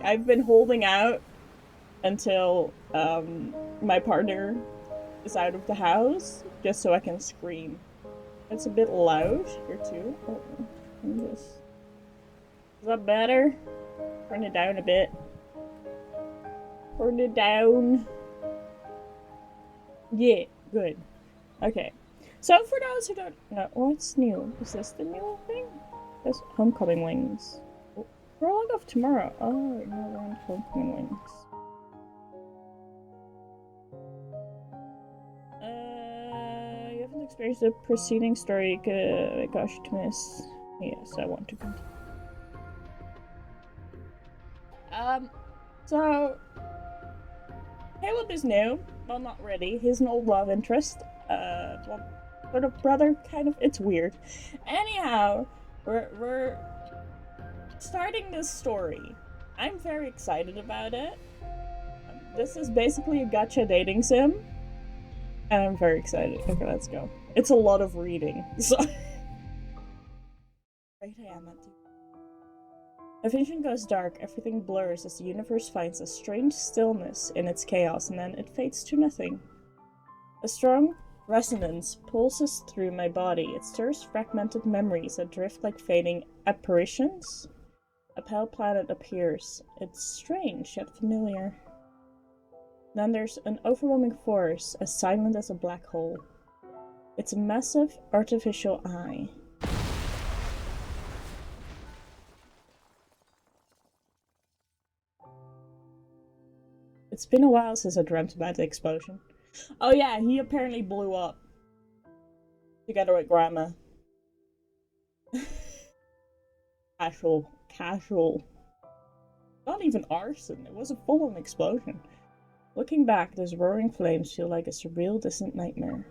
I've been holding out until my partner is out of the house, just so I can scream. It's a bit loud here too. Oh, is that better? Turn it down a bit. Turn it down. Yeah, good. Okay. So for those who don't know, what's new? Is this the new thing? This homecoming wings. We're all off tomorrow. Oh, no, we're on homecoming wings. You haven't experienced the preceding story. Gosh, to miss. Yes, I want to continue. So Caleb is new. Well, not really. He's an old love interest. Well, sort of brother, kind of. It's weird. Anyhow, we're starting this story. I'm very excited about it. This is basically a gacha dating sim, and I'm very excited. Okay, let's go. It's a lot of reading, so. Right, I am at the. A vision goes dark, everything blurs as the universe finds a strange stillness in its chaos, and then it fades to nothing. A strong resonance pulses through my body. It stirs fragmented memories that drift like fading apparitions. A pale planet appears. It's strange, yet familiar. Then there's an overwhelming force, as silent as a black hole. It's a massive, artificial eye. It's been a while since I dreamt about the explosion. Oh yeah, he apparently blew up. Together with Grandma. Casual. Not even arson, it was a full-on explosion. Looking back, those roaring flames feel like a surreal, distant nightmare.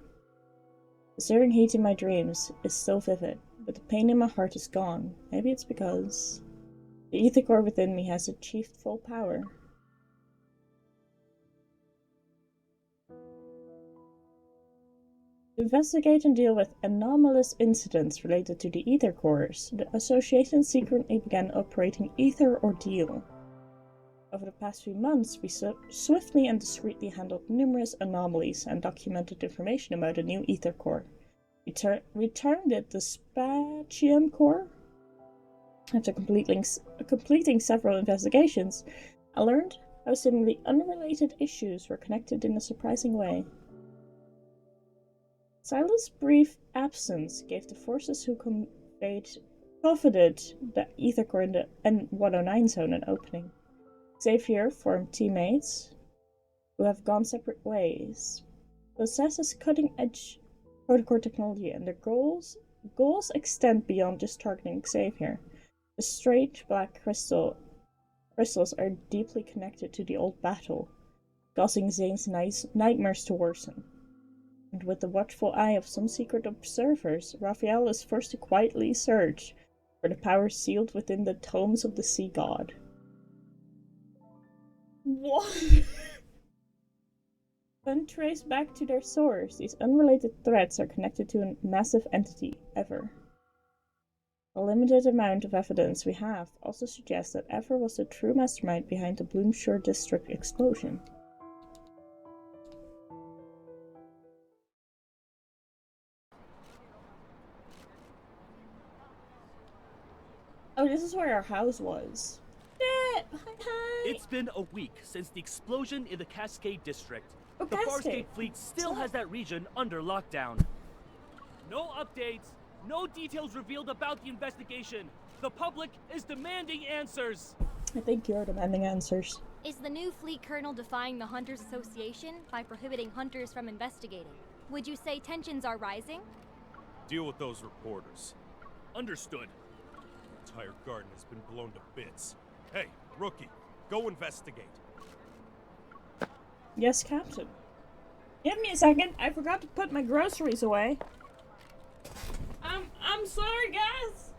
The searing heat in my dreams is still vivid, but the pain in my heart is gone. Maybe it's because the ether core within me has achieved full power. To investigate and deal with anomalous incidents related to the ether cores, the association secretly began operating Ether Ordeal. Over the past few months, we swiftly and discreetly handled numerous anomalies and documented information about a new ether core. We termed it the Spatium Core. After completing several investigations, I learned how seemingly unrelated issues were connected in a surprising way. Silas' brief absence gave the forces who coveted the ether core in the N109 zone an opening. Xavier formed teammates who have gone separate ways, possesses cutting-edge protocol technology, and their goals extend beyond just targeting Xavier. The strange black crystals are deeply connected to the old battle, causing Zane's nightmares to worsen. And with the watchful eye of some secret observers, Raphael is forced to quietly search for the power sealed within the tomes of the sea god. What? When traced back to their source, these unrelated threats are connected to a massive entity, Ever. The limited amount of evidence we have also suggests that Ever was the true mastermind behind the Bloomshire District explosion. Oh, this is where our house was. Hi. It's been a week since the explosion in the Cascade District. The Farscape fleet still has that region under lockdown. No updates, no details revealed about the investigation. The public is demanding answers. I think you're demanding answers. Is the new fleet colonel defying the Hunters Association by prohibiting hunters from investigating? Would you say tensions are rising? Deal with those reporters. Understood. The entire garden has been blown to bits. Hey, rookie, go investigate. Yes, Captain. Give me a second. I forgot to put my groceries away. I'm sorry, guys.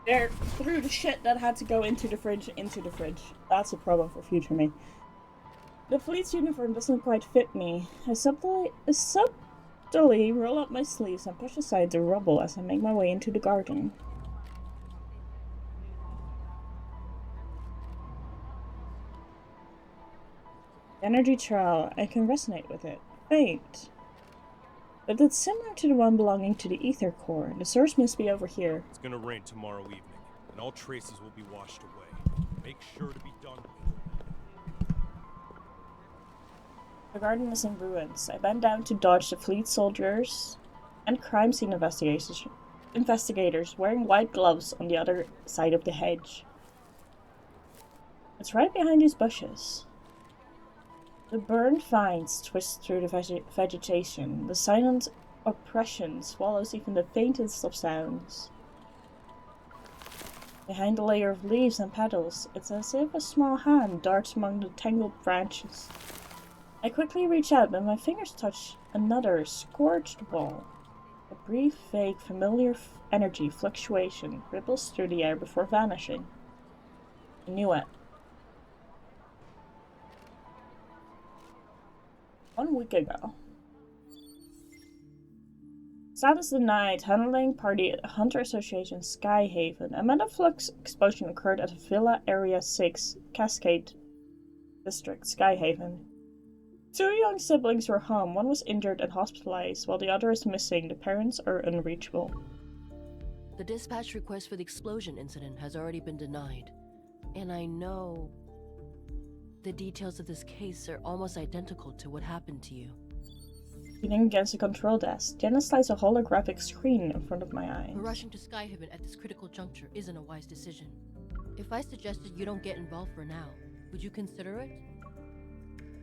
There, threw the shit that had to go into the fridge. That's a problem for future me. The fleet's uniform doesn't quite fit me. I subtly roll up my sleeves and push aside the rubble as I make my way into the garden. Energy trial, I can resonate with it. Faint. But it's similar to the one belonging to the ether core. The source must be over here. It's gonna rain tomorrow evening, and all traces will be washed away. Make sure to be done with it. The garden is in ruins. I bend down to dodge the fleet soldiers and crime scene investigators wearing white gloves on the other side of the hedge. It's right behind these bushes. The burned vines twist through the vegetation. The silent oppression swallows even the faintest of sounds. Behind the layer of leaves and petals, it's as if a small hand darts among the tangled branches. I quickly reach out, but my fingers touch another scorched wall. A brief, vague, familiar energy fluctuation ripples through the air before vanishing. I knew it. 1 week ago. Status denied. Handling party Hunter Association Skyhaven. A metaflux explosion occurred at Villa Area 6, Cascade District, Skyhaven. 2 young siblings were home. One was injured and hospitalized, while the other is missing. The parents are unreachable. The dispatch request for the explosion incident has already been denied. And I know the details of this case are almost identical to what happened to you. Leaning against the control desk, Jenna slides a holographic screen in front of my eyes. Rushing to Skyhaven at this critical juncture isn't a wise decision. If I suggested you don't get involved for now, would you consider it?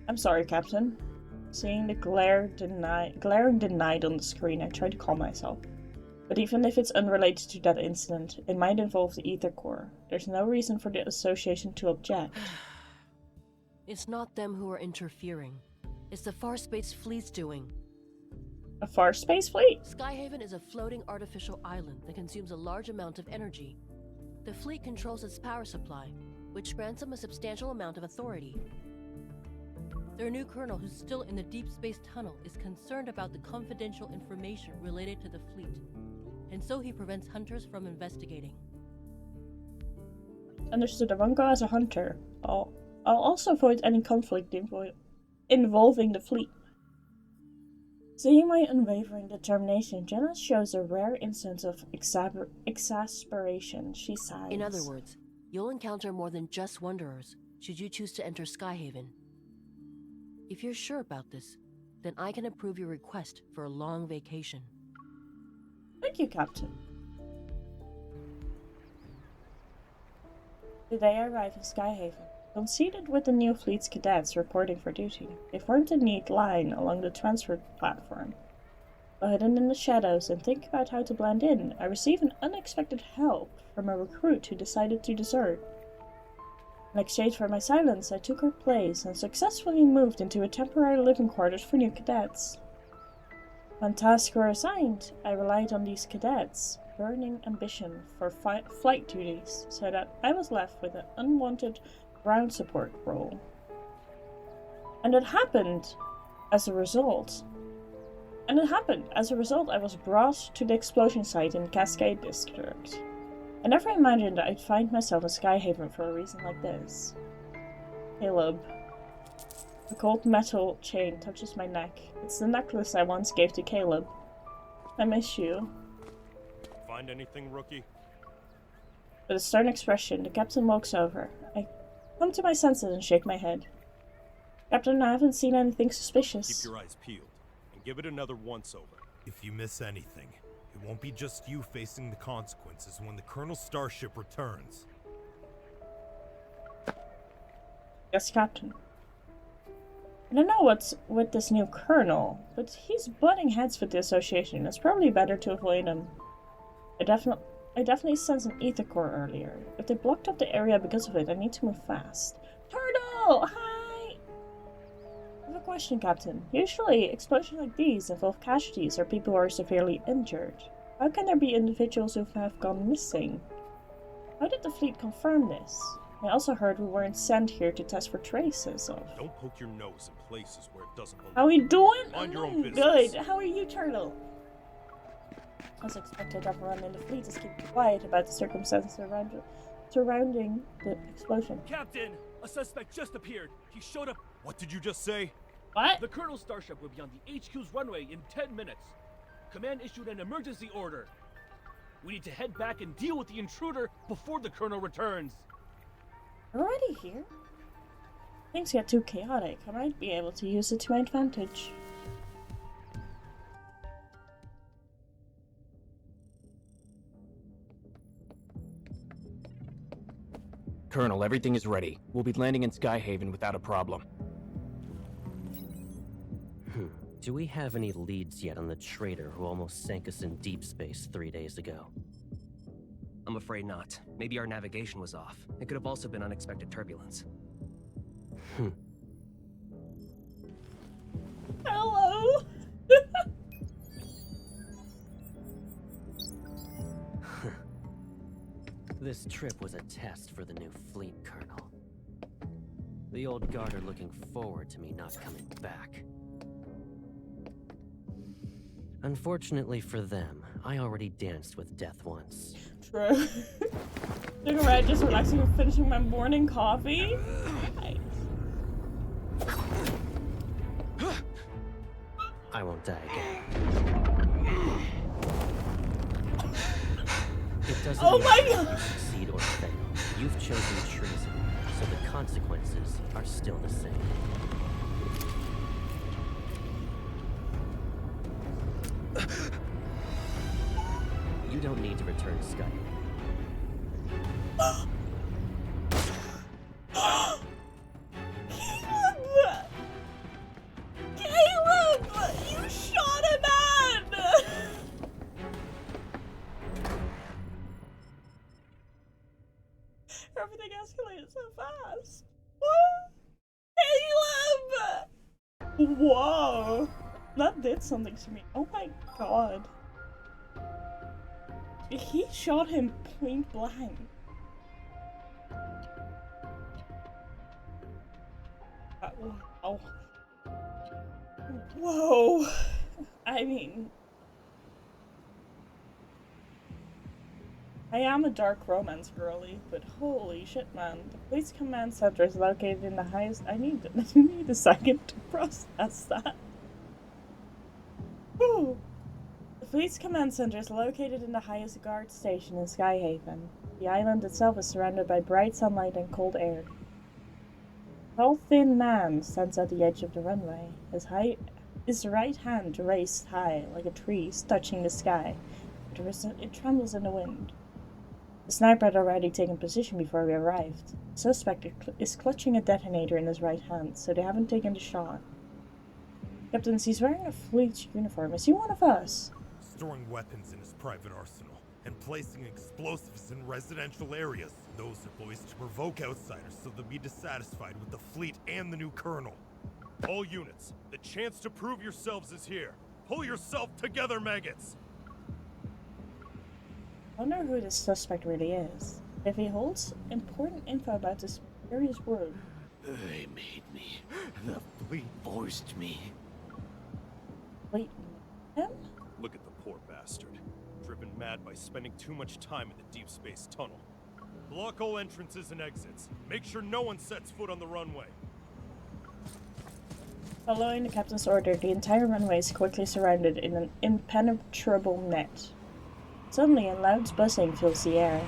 I'm sorry, Captain. Seeing the glaring denied on the screen, I try to calm myself. But even if it's unrelated to that incident, it might involve the ether core. There's no reason for the association to object. It's not them who are interfering. It's the Far Space Fleet's doing. A Far Space Fleet? Skyhaven is a floating artificial island that consumes a large amount of energy. The fleet controls its power supply, which grants them a substantial amount of authority. Their new colonel, who's still in the Deepspace tunnel, is concerned about the confidential information related to the fleet, and so he prevents hunters from investigating. Understood. I won't go as a hunter. I'll also avoid any conflict involving the fleet. Seeing my unwavering determination, Jenna shows a rare instance of exasperation. She sighs. In other words, you'll encounter more than just wanderers should you choose to enter Skyhaven. If you're sure about this, then I can approve your request for a long vacation. Thank you, Captain. The day I arrive in Skyhaven, conceded with the new fleet's cadets reporting for duty, they formed a neat line along the transfer platform. While hidden in the shadows and thinking about how to blend in, I receive an unexpected help from a recruit who decided to desert. In exchange for my silence, I took her place and successfully moved into a temporary living quarters for new cadets. When tasks were assigned, I relied on these cadets' burning ambition for flight duties, so that I was left with an unwanted ground support role. And it happened as a result. I was brought to the explosion site in the Cascade District. I never imagined that I'd find myself in Skyhaven for a reason like this. Caleb. The cold metal chain touches my neck. It's the necklace I once gave to Caleb. I miss you. Find anything, rookie? With a stern expression, the captain walks over. I come to my senses and shake my head. Captain, I haven't seen anything suspicious. Keep your eyes peeled, and give it another once-over. If you miss anything, it won't be just you facing the consequences when the Colonel's starship returns. Yes, Captain. I don't know what's with this new colonel, but he's butting heads with the association. It's probably better to avoid him. I definitely sensed an ether core earlier. If they blocked up the area because of it, I need to move fast. Turtle! Hi! I have a question, Captain. Usually, explosions like these involve casualties or people who are severely injured. How can there be individuals who have gone missing? How did the fleet confirm this? I also heard we weren't sent here to test for traces of... Don't poke your nose in places where it doesn't belong. How are you doing? Mind your own business. Good. How are you, Turtle? As expected, everyone in the fleet is keeping quiet about the circumstances surrounding the explosion. Captain, a suspect just appeared. He showed up. What did you just say? What? The Colonel's starship will be on the HQ's runway in 10 minutes. Command issued an emergency order. We need to head back and deal with the intruder before the Colonel returns. Already here? Things get too chaotic. I might be able to use it to my advantage. Colonel, everything is ready. We'll be landing in Skyhaven without a problem. Do we have any leads yet on the traitor who almost sank us in deep space 3 days ago? I'm afraid not. Maybe our navigation was off. It could have also been unexpected turbulence. Hello! This trip was a test for the new fleet, Colonel. The old guard are looking forward to me not coming back. Unfortunately for them, I already danced with death once. True. Look around, just relaxing and finishing my morning coffee. Nice. I won't die again. It doesn't Oh my matter God. if you succeed or fail. You've chosen treason, so the consequences are still the same. You don't need to return to Skype. Caleb! You shot a man! Everything escalated so fast. What? Caleb! Whoa! That did something to me. Oh my god. He shot him point blank. Wow. Whoa. I mean, I am a dark romance girly, but holy shit, man. The police command center is located in the highest... I need a second to process that. Whew. The fleet's command center is located in the highest guard station in Skyhaven. The island itself is surrounded by bright sunlight and cold air. A tall, thin man stands at the edge of the runway. His right hand raised high, like a tree, touching the sky. It trembles in the wind. The sniper had already taken position before we arrived. The suspect is clutching a detonator in his right hand, so they haven't taken the shot. Captain, he's wearing a fleet uniform. Is he one of us? Storing weapons in his private arsenal and placing explosives in residential areas. Those are poised to provoke outsiders so they'll be dissatisfied with the fleet and the new colonel. All units, the chance to prove yourselves is here. Pull yourself together, maggots! I wonder who this suspect really is. If he holds important info about this mysterious world. They made me. The fleet forced me. Wait, him? Look at the poor bastard. Driven mad by spending too much time in the deep space tunnel. Block all entrances and exits. Make sure no one sets foot on the runway. Following the captain's order, the entire runway is quickly surrounded in an impenetrable net. Suddenly, a loud buzzing fills the air.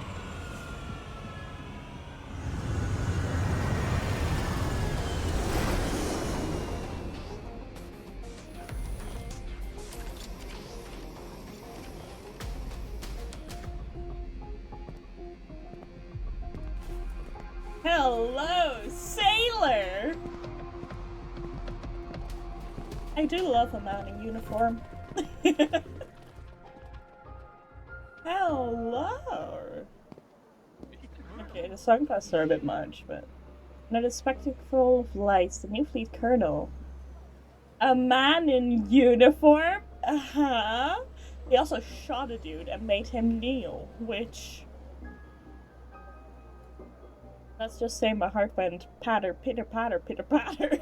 Hello, sailor! I do love a man in uniform. Hello! Okay, the sunglasses are a bit much, but... Under the spectacle of lights, the new fleet colonel. A man in uniform? Uh-huh. He also shot a dude and made him kneel, which... Let's just say my heart went patter, pitter, patter, pitter, patter.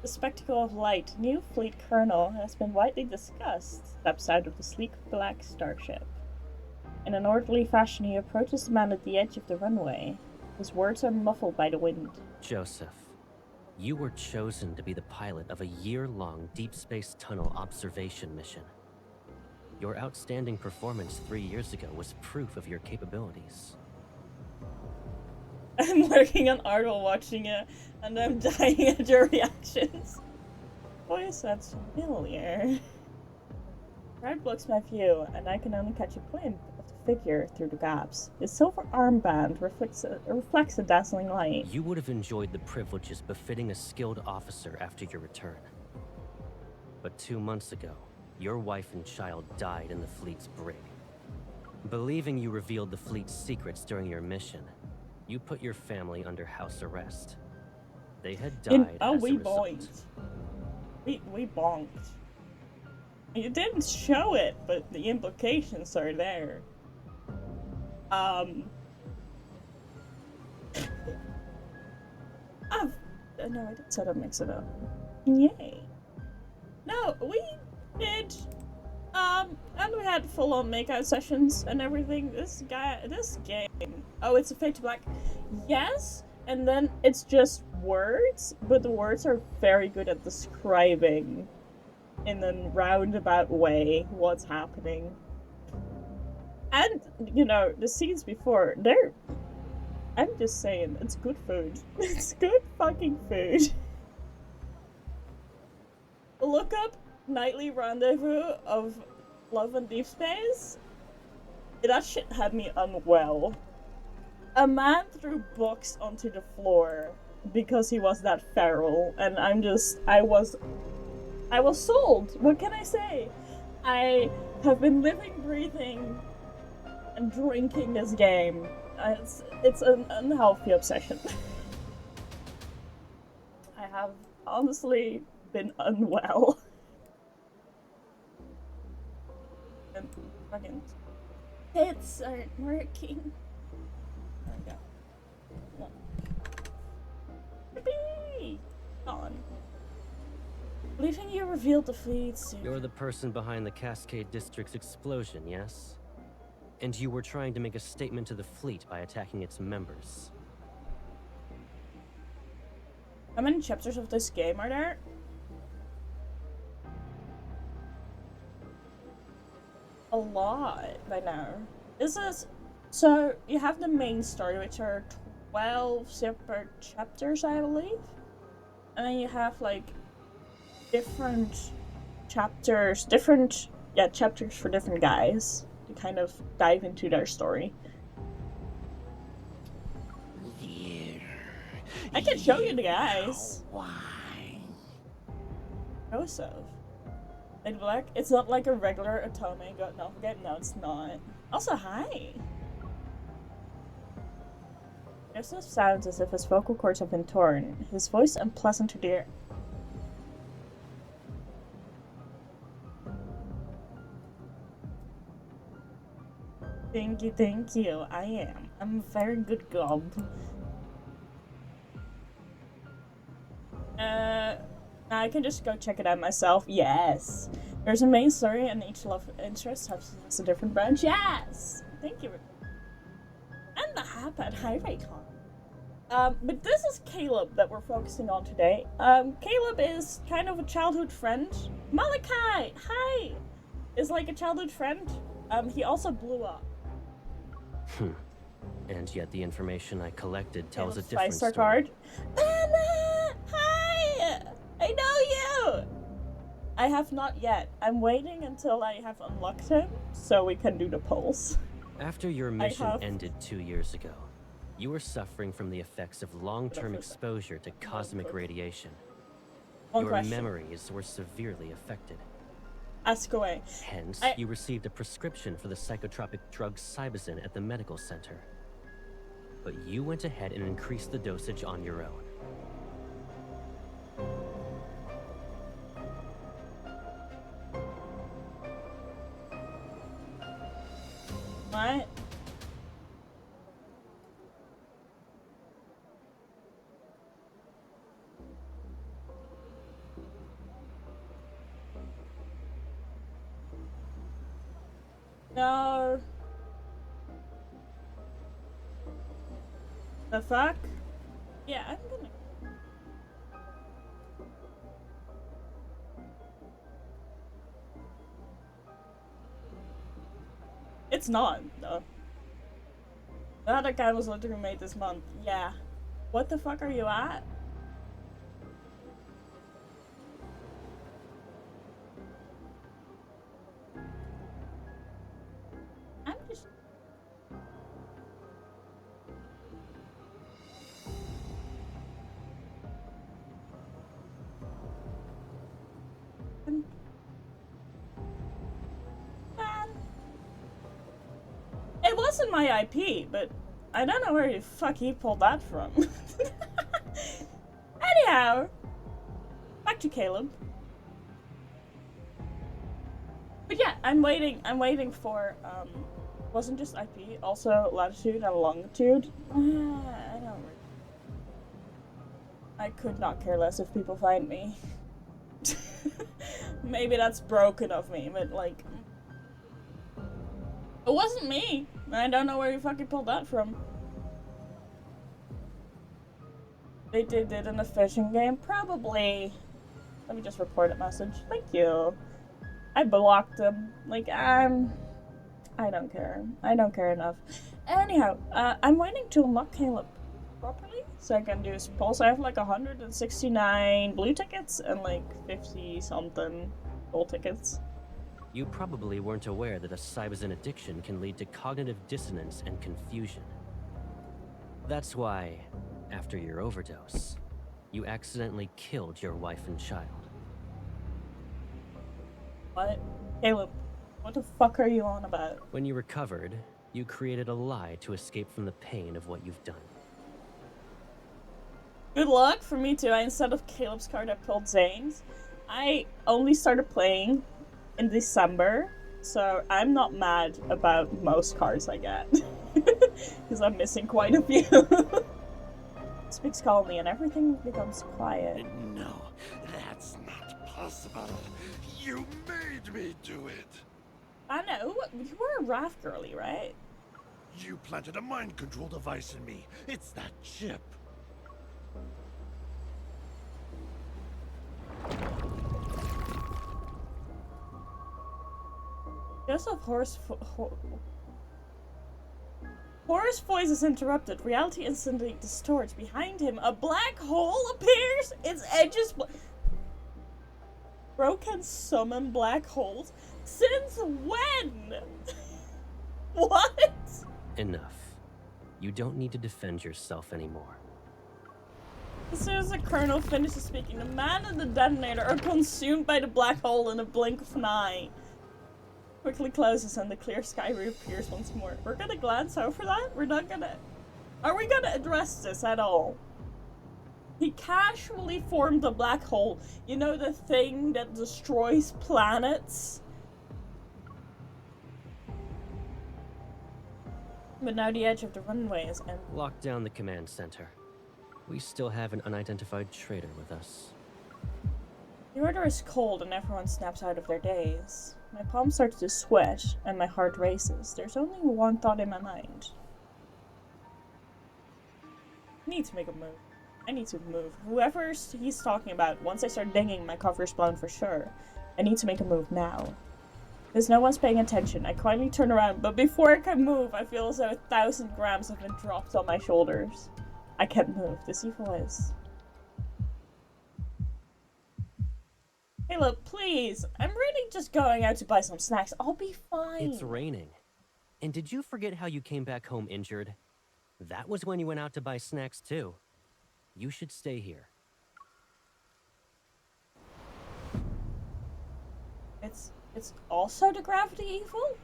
The spectacle of light, new fleet colonel, has been widely discussed. Steps out of the sleek black starship. In an orderly fashion, he approaches the man at the edge of the runway. His words are muffled by the wind. Joseph, you were chosen to be the pilot of a year-long deep space tunnel observation mission. Your outstanding performance 3 years ago was proof of your capabilities. I'm lurking on art while watching it, and I'm dying at your reactions. Voice that's familiar. Crowd blocks my view, and I can only catch a glimpse of the figure through the gaps. His silver armband reflects a dazzling light. You would have enjoyed the privileges befitting a skilled officer after your return. But 2 months ago, your wife and child died in the fleet's brig. Believing you revealed the fleet's secrets during your mission, you put your family under house arrest. They had died as a result. Boinked. We bonked. You didn't show it, but the implications are there. No, I did set up mix it up. Yay. No, we did, and we had full-on makeout sessions and everything. This game, oh, it's a Fade to Black. Yes, and then it's just words, but the words are very good at describing in a roundabout way what's happening. And, you know, the scenes before, I'm just saying, it's good food. It's good fucking food. Look up Nightly Rendezvous of Love and Deep Space. That shit had me unwell. A man threw books onto the floor because he was that feral, and I was sold. What can I say? I have been living, breathing, and drinking this game. It's an unhealthy obsession. I have honestly been unwell. And fucking tits aren't working. There we go. Yippee! On. Believing you revealed the fleet secret. You're the person behind the Cascade District's explosion, yes? And you were trying to make a statement to the fleet by attacking its members. How many chapters of this game are there? A lot by now. So you have the main story, which are 12 separate chapters, I believe. And then you have like different chapters for different guys to kind of dive into their story. I can show you the guys. Why? Joseph. In black, it's not like a regular Otome novel game. No, it's not. Also, hi. Joseph sounds as if his vocal cords have been torn. His voice unpleasant to hear. Thank you. I am. I'm a very good gob. I can just go check it out myself. Yes. There's a main story and each love interest has a different branch. Yes. Thank you. And the Hapad. Hi, Raycon. But this is Caleb that we're focusing on today. Caleb is kind of a childhood friend. Malachi, hi, is like a childhood friend. He also blew up. And yet the information I collected tells a different story. Card. Anna, hi, I know you. I have not yet. I'm waiting until I have unlocked him so we can do the polls. After your mission ended 2 years ago, you were suffering from the effects of long-term exposure to cosmic radiation. Your memories were severely affected. Ask away. Hence, you received a prescription for the psychotropic drug Cybazin at the medical center. But you went ahead and increased the dosage on your own. What? No. The fuck? Yeah, I'm gonna... It's not, though. That account was literally made this month. Yeah. What the fuck are you at? I'm just... It wasn't my IP, but I don't know where the fuck he pulled that from. Anyhow, back to Caleb. But yeah, I'm waiting for, wasn't just IP, also latitude and longitude. I could not care less if people find me. Maybe that's broken of me, but like... It wasn't me. I don't know where you fucking pulled that from. They did it in a fishing game? Probably. Let me just report a message. Thank you. I blocked him. Like, I don't care. I don't care enough. Anyhow, I'm waiting to unlock Caleb properly so I can do his pulse. I have like 169 blue tickets and like 50 something gold tickets. You probably weren't aware that a Cybazin addiction can lead to cognitive dissonance and confusion. That's why, after your overdose, you accidentally killed your wife and child. What? Caleb, what the fuck are you on about? When you recovered, you created a lie to escape from the pain of what you've done. Good luck for me too. Instead of Caleb's card, I pulled Zane's. I only started playing in December, so I'm not mad about most cards I get. Because I'm missing quite a few. Speaks calmly and everything becomes quiet. No, that's not possible. You made me do it. I know, you were a raft girly, right? You planted a mind control device in me. It's that chip. Joseph Horse voice is interrupted. Reality instantly distorts. Behind him, a black hole appears. Its edges. Bro can summon black holes. Since when? What? Enough. You don't need to defend yourself anymore. As soon as the colonel finishes speaking, the man and the detonator are consumed by the black hole in a blink of an eye. Quickly closes and the clear sky reappears once more. We're gonna glance over that? We're not gonna... Are we gonna address this at all? He casually formed a black hole. You know, the thing that destroys planets? But now the edge of the runway is empty. Lock down the command center. We still have an unidentified traitor with us. The order is cold and everyone snaps out of their daze. My palm starts to sweat and my heart races. There's only one thought in my mind. I need to make a move. I need to move. Whoever he's talking about, once I start dinging, my cover is blown for sure. I need to make a move now. Because no one's paying attention. I quietly turn around, but before I can move, I feel as though 1,000 grams have been dropped on my shoulders. I can't move. This evil is. Caleb, please. I'm really just going out to buy some snacks. I'll be fine. It's raining. And did you forget how you came back home injured? That was when you went out to buy snacks too. You should stay here. It's also the gravity evil?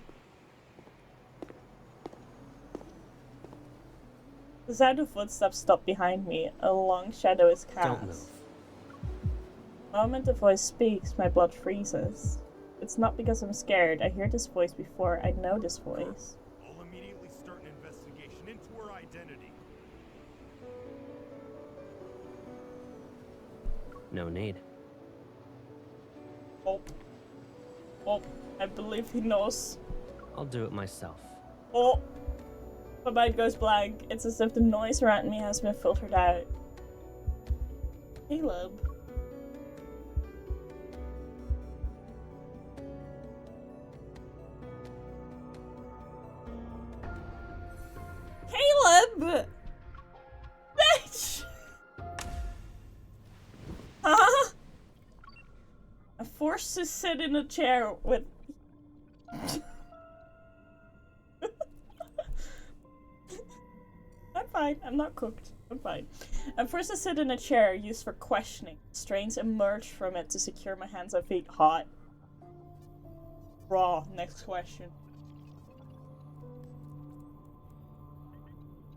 The sound of footsteps stop behind me. A long shadow is cast. Don't move. The moment the voice speaks, my blood freezes. It's not because I'm scared. I hear this voice before. I know this voice. I'll immediately start an investigation into her identity. No need. Oh, I believe he knows. I'll do it myself. Oh, my mind goes blank. It's as if the noise around me has been filtered out. Caleb. Caleb! Bitch! Huh? I'm forced to sit in a chair with... I'm fine. I'm not cooked. I'm fine. I'm forced to sit in a chair used for questioning. Strains emerge from it to secure my hands and feet. Hot. Raw. Next question.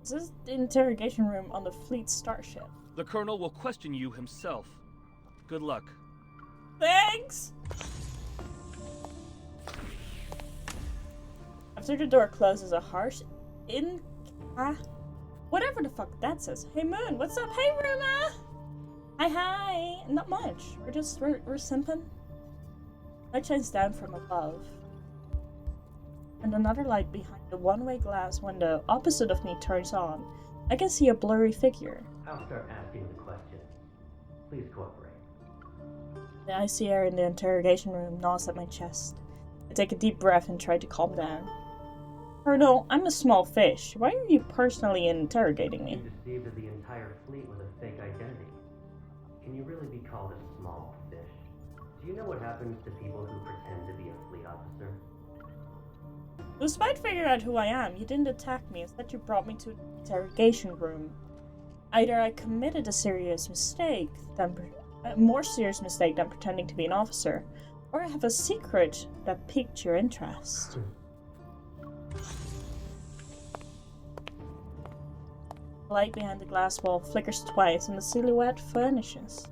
Is this the interrogation room on the fleet starship? The Colonel will question you himself. Good luck. Thanks! After the door closes, a harsh whatever the fuck that says. Hey Moon, what's up? Hey Ruma! Hi. Not much. We're simping. Light shines down from above. And another light behind the one-way glass window opposite of me turns on. I can see a blurry figure. I'll start asking the questions. Please cooperate. The icy air in the interrogation room gnaws at my chest. I take a deep breath and try to calm down. Colonel, I'm a small fish. Why are you personally interrogating me? You deceived the entire fleet with a fake identity. Can you really be called a small fish? Do you know what happens to people who pretend to be a fleet officer? Despite figuring out who I am, you didn't attack me. Instead, you brought me to an interrogation room. Either I committed a serious mistake, a more serious mistake than pretending to be an officer, or I have a secret that piqued your interest. The light behind the glass wall flickers twice and the silhouette vanishes.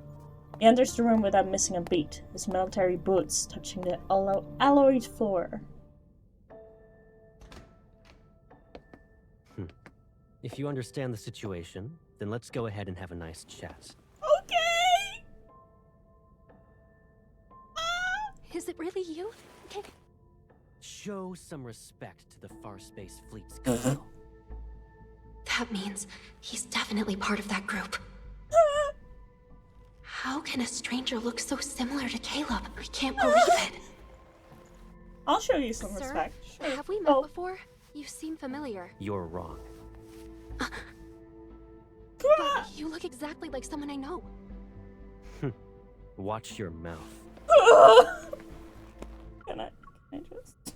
He enters the room without missing a beat, his military boots touching the alloyed floor. If you understand the situation, then let's go ahead and have a nice chat. Okay! Is it really you? Show some respect to the Far Space Fleet's council. That means he's definitely part of that group. How can a stranger look so similar to Caleb? I can't believe it. I'll show you some Sir, respect. Sure. have we met before? You seem familiar. You're wrong. But you look exactly like someone I know. Watch your mouth. Can I just...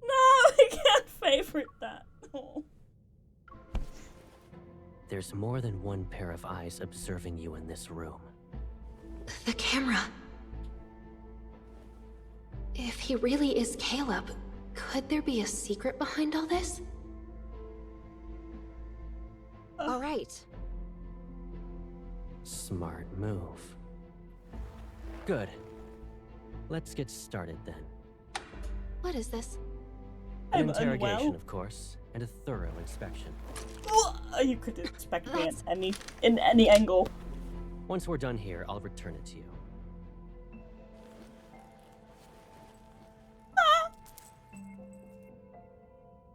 No, I can't favorite that. Oh. There's more than one pair of eyes observing you in this room. The camera. If he really is Caleb, could there be a secret behind all this? All right. Smart move. Good. Let's get started then. What is this? An interrogation, of course, and a thorough inspection. You could expect me in any angle. Once we're done here, I'll return it to you.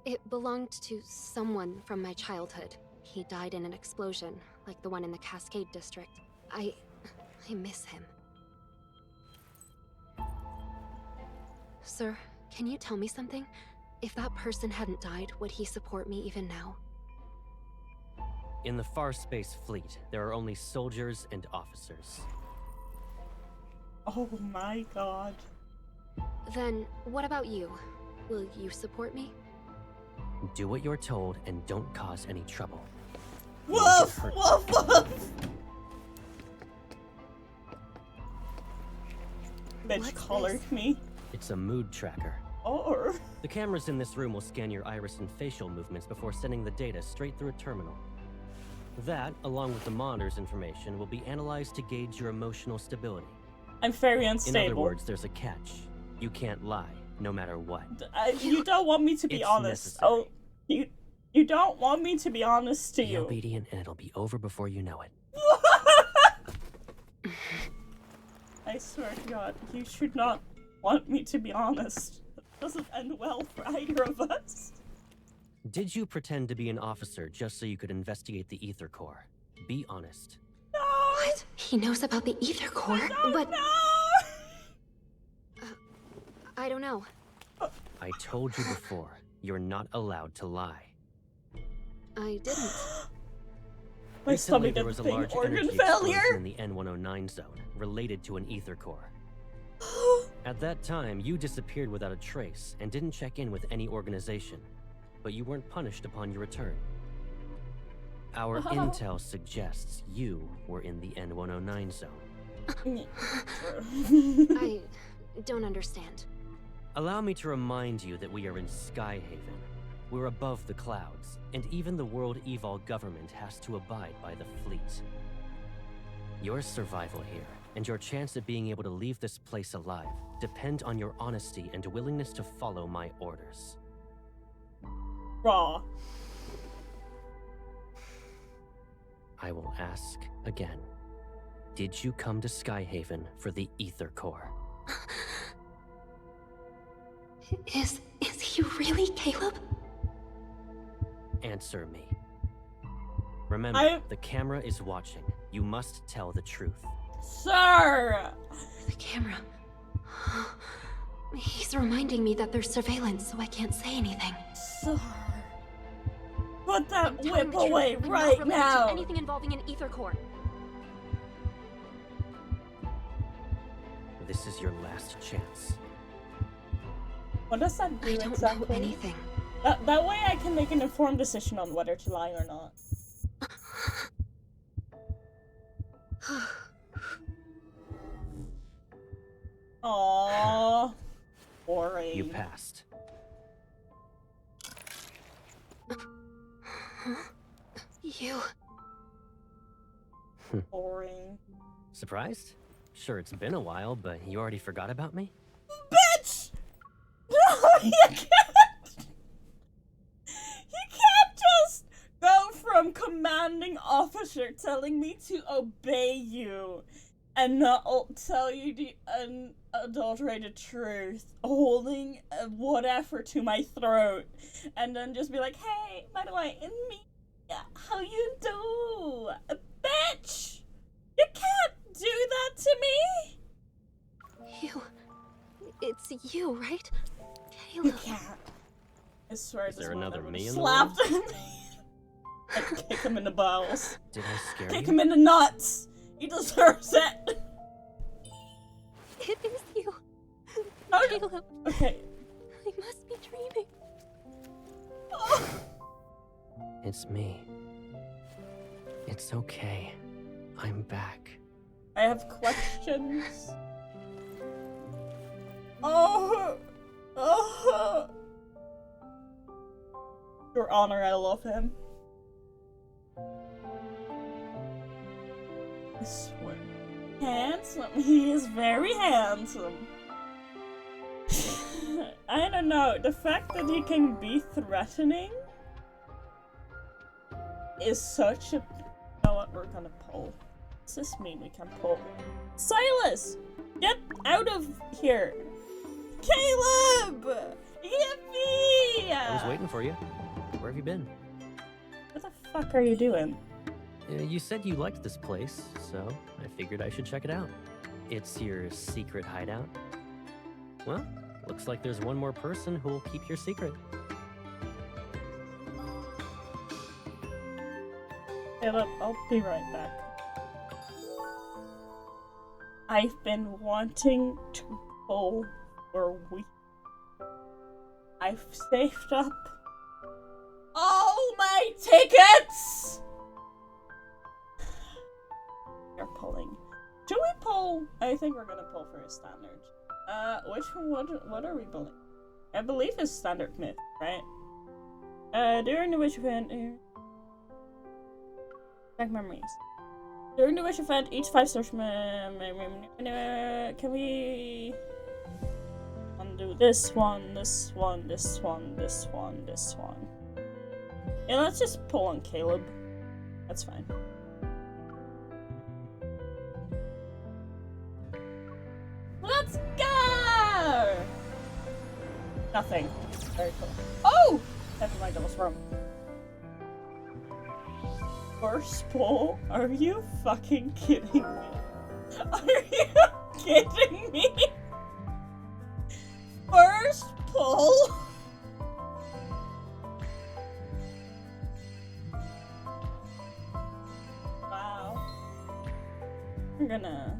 It belonged to someone from my childhood. He died in an explosion, like the one in the Cascade District. I miss him. Sir, can you tell me something? If that person hadn't died, would he support me even now? In the Far Space Fleet, there are only soldiers and officers. Oh my god. Then, what about you? Will you support me? Do what you're told and don't cause any trouble. Woof! Woof! Woof! Bitch collared me. It's a mood tracker. Or... The cameras in this room will scan your iris and facial movements before sending the data straight through a terminal. That, along with the monitor's information, will be analyzed to gauge your emotional stability. I'm very unstable. In other words, there's a catch. You can't lie, no matter what. You don't want me to be honest. Necessary. Oh, you don't want me to be honest to Be you. obedient and it'll be over before you know it. I swear to God, you should not want me to be honest. doesn't end well for either of us. Did you pretend to be an officer just so you could investigate the Ether Core? Be honest. No! What? He knows about the Ether Core, but... No! I don't know. I told you before, you're not allowed to lie. I didn't. My Recently, stomach there is was a being large organ energy failure. explosion in the N109 zone related to an Ether Core. At that time, you disappeared without a trace and didn't check in with any organization, but you weren't punished upon your return. Our intel suggests you were in the N109 zone. I don't understand. Allow me to remind you that we are in Skyhaven. We're above the clouds, and even the World Evil government has to abide by the fleet. Your survival here, and your chance of being able to leave this place alive, depend on your honesty and willingness to follow my orders. Raw. I will ask again. Did you come to Skyhaven for the Ether Core? Is he really Caleb? Answer me. Remember, the camera is watching. You must tell the truth. Sir! The camera. He's reminding me that there's surveillance, so I can't say anything. Sir. Put that I'm telling whip the truth. away I'm not right related now! to anything involving an Ether Core. This is your last chance. What does that do I don't exactly? know anything. That way I can make an informed decision on whether to lie or not. Aww. Boring. You passed. You... Boring. Surprised? Sure, it's been a while, but you already forgot about me? Bitch! No, you can't! You can't just go from commanding officer telling me to obey you and not tell you the unadulterated truth, holding whatever to my throat, and then just be like, hey, by the way, in me, how you do? Bitch! You can't do that to me! You... It's you, right? You Caleb. can't. I swear Is there another me in the slapped him. I'd kick him in the bowels. Did I scare Kick you? him in the nuts. He deserves it. It is you. Oh, Caleb. okay. I must be dreaming. Oh. It's me. It's okay. I'm back. I have questions. Oh. Oh. Your Honor, I love him. I swear. Handsome. He is very handsome. I don't know. The fact that he can be threatening is such a... You know what? We're gonna pull. Does this mean we can pull? Silas! Get out of here! Caleb! Yippee! I was waiting for you. Where have you been? What the fuck are you doing? You said you liked this place, so I figured I should check it out. It's your secret hideout. Well, looks like there's one more person who'll keep your secret. Caleb, I'll be right back. I've been wanting to pull for a week. I've saved up all my tickets! You're pulling. Should we pull? I think we're gonna pull for a standard. Which one? What are we pulling? I believe it's standard myth, right? During the wish event. Back memories. During the wish event, each 5-star. Can we undo this one, this one, this one, this one, this one? Yeah, let's just pull on Caleb. That's fine. Let's go! Nothing. Very cool. Oh! Never mind, that was wrong. First pull? Are you fucking kidding me? Are you kidding me? First pull? Wow. We're gonna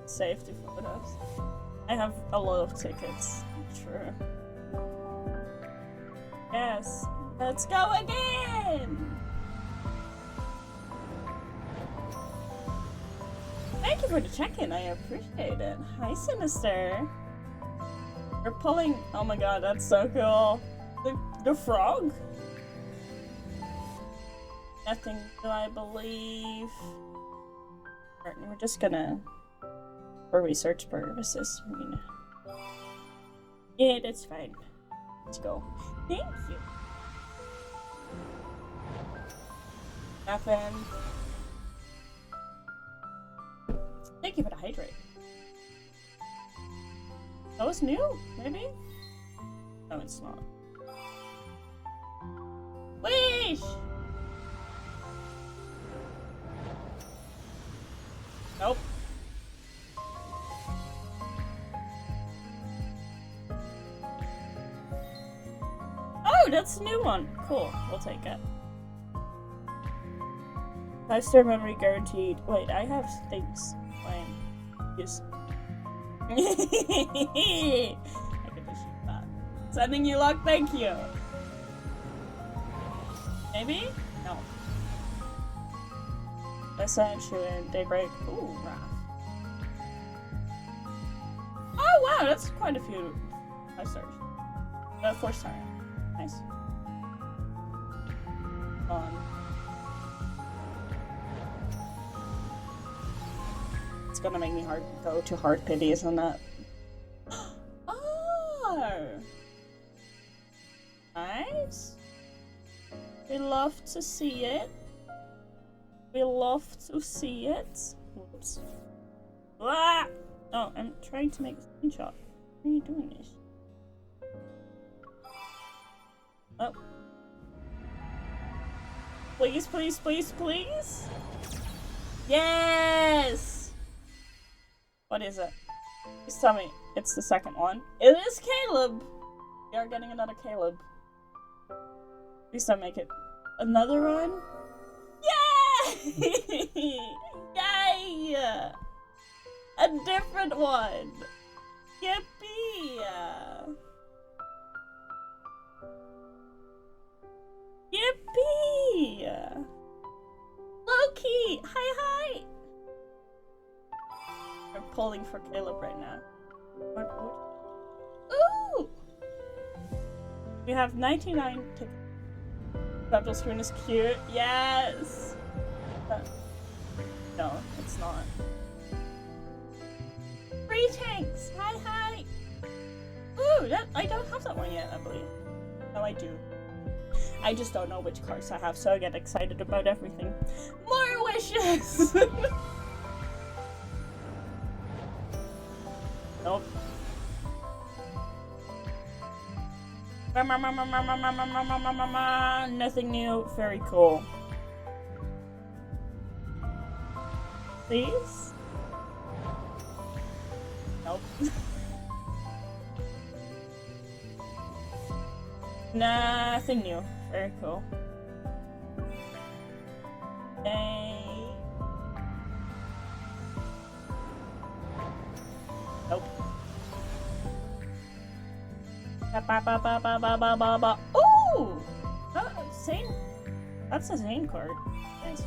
save the photos. I have a lot of tickets. True. Yes. Let's go again! Thank you for the check-in, I appreciate it. Hi, Sinister. You're pulling... Oh my god, that's so cool. The frog? Nothing, do I believe? We're just gonna... For research purposes, I mean... Yeah, that's fine. Let's go. Thank you. Nothing. Thank you for the hydrate. That was new, maybe? No, it's not. Wish! Nope. Oh, that's a new one. Cool, we'll take it. 5-star memory guaranteed. Wait, I have things. Fine. Yes. I can just shoot that. Sending you luck, thank you. Maybe? No. I sent you in Daybreak. Ooh, Wrath. Oh wow, that's quite a few 5 stars. 4-star. Nice. It's gonna make me go to hard pity, isn't it? Oh! Nice. We love to see it. We love to see it. Whoops. Ah! Oh, I'm trying to make a screenshot. Why are you doing this? Oh. Please, please, please, please? Yes! What is it? Please tell me it's the second one. It is Caleb! We are getting another Caleb. Please don't make it another one. Yay! Yay! A different one! Yippee! Yippee! Loki! Hi! I'm pulling for Caleb right now. Ooh! We have 99 tickets. Purple screen is cute. Yes! No, it's not. Greetings! Hi! Ooh, I don't have that one yet, I believe. No, I do. I just don't know which cards I have, so I get excited about everything. More wishes! Nope. Nothing new. Very cool. Please? Nope. Nothing new. Very cool. Hey. Nope. Ooh! Zane. That's a Zane card. Nice.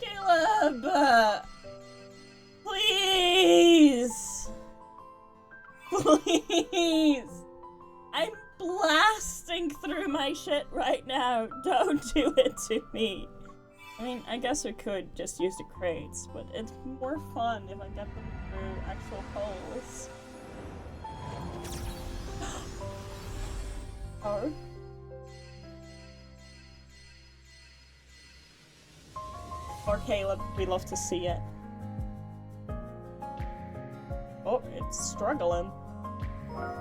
Caleb! Please! Please! I'm blasting through my shit right now. Don't do it to me. I mean, I guess we could just use the crates, but it's more fun if I get them through actual holes. Oh. Or Caleb, we love to see it. Oh, it's struggling.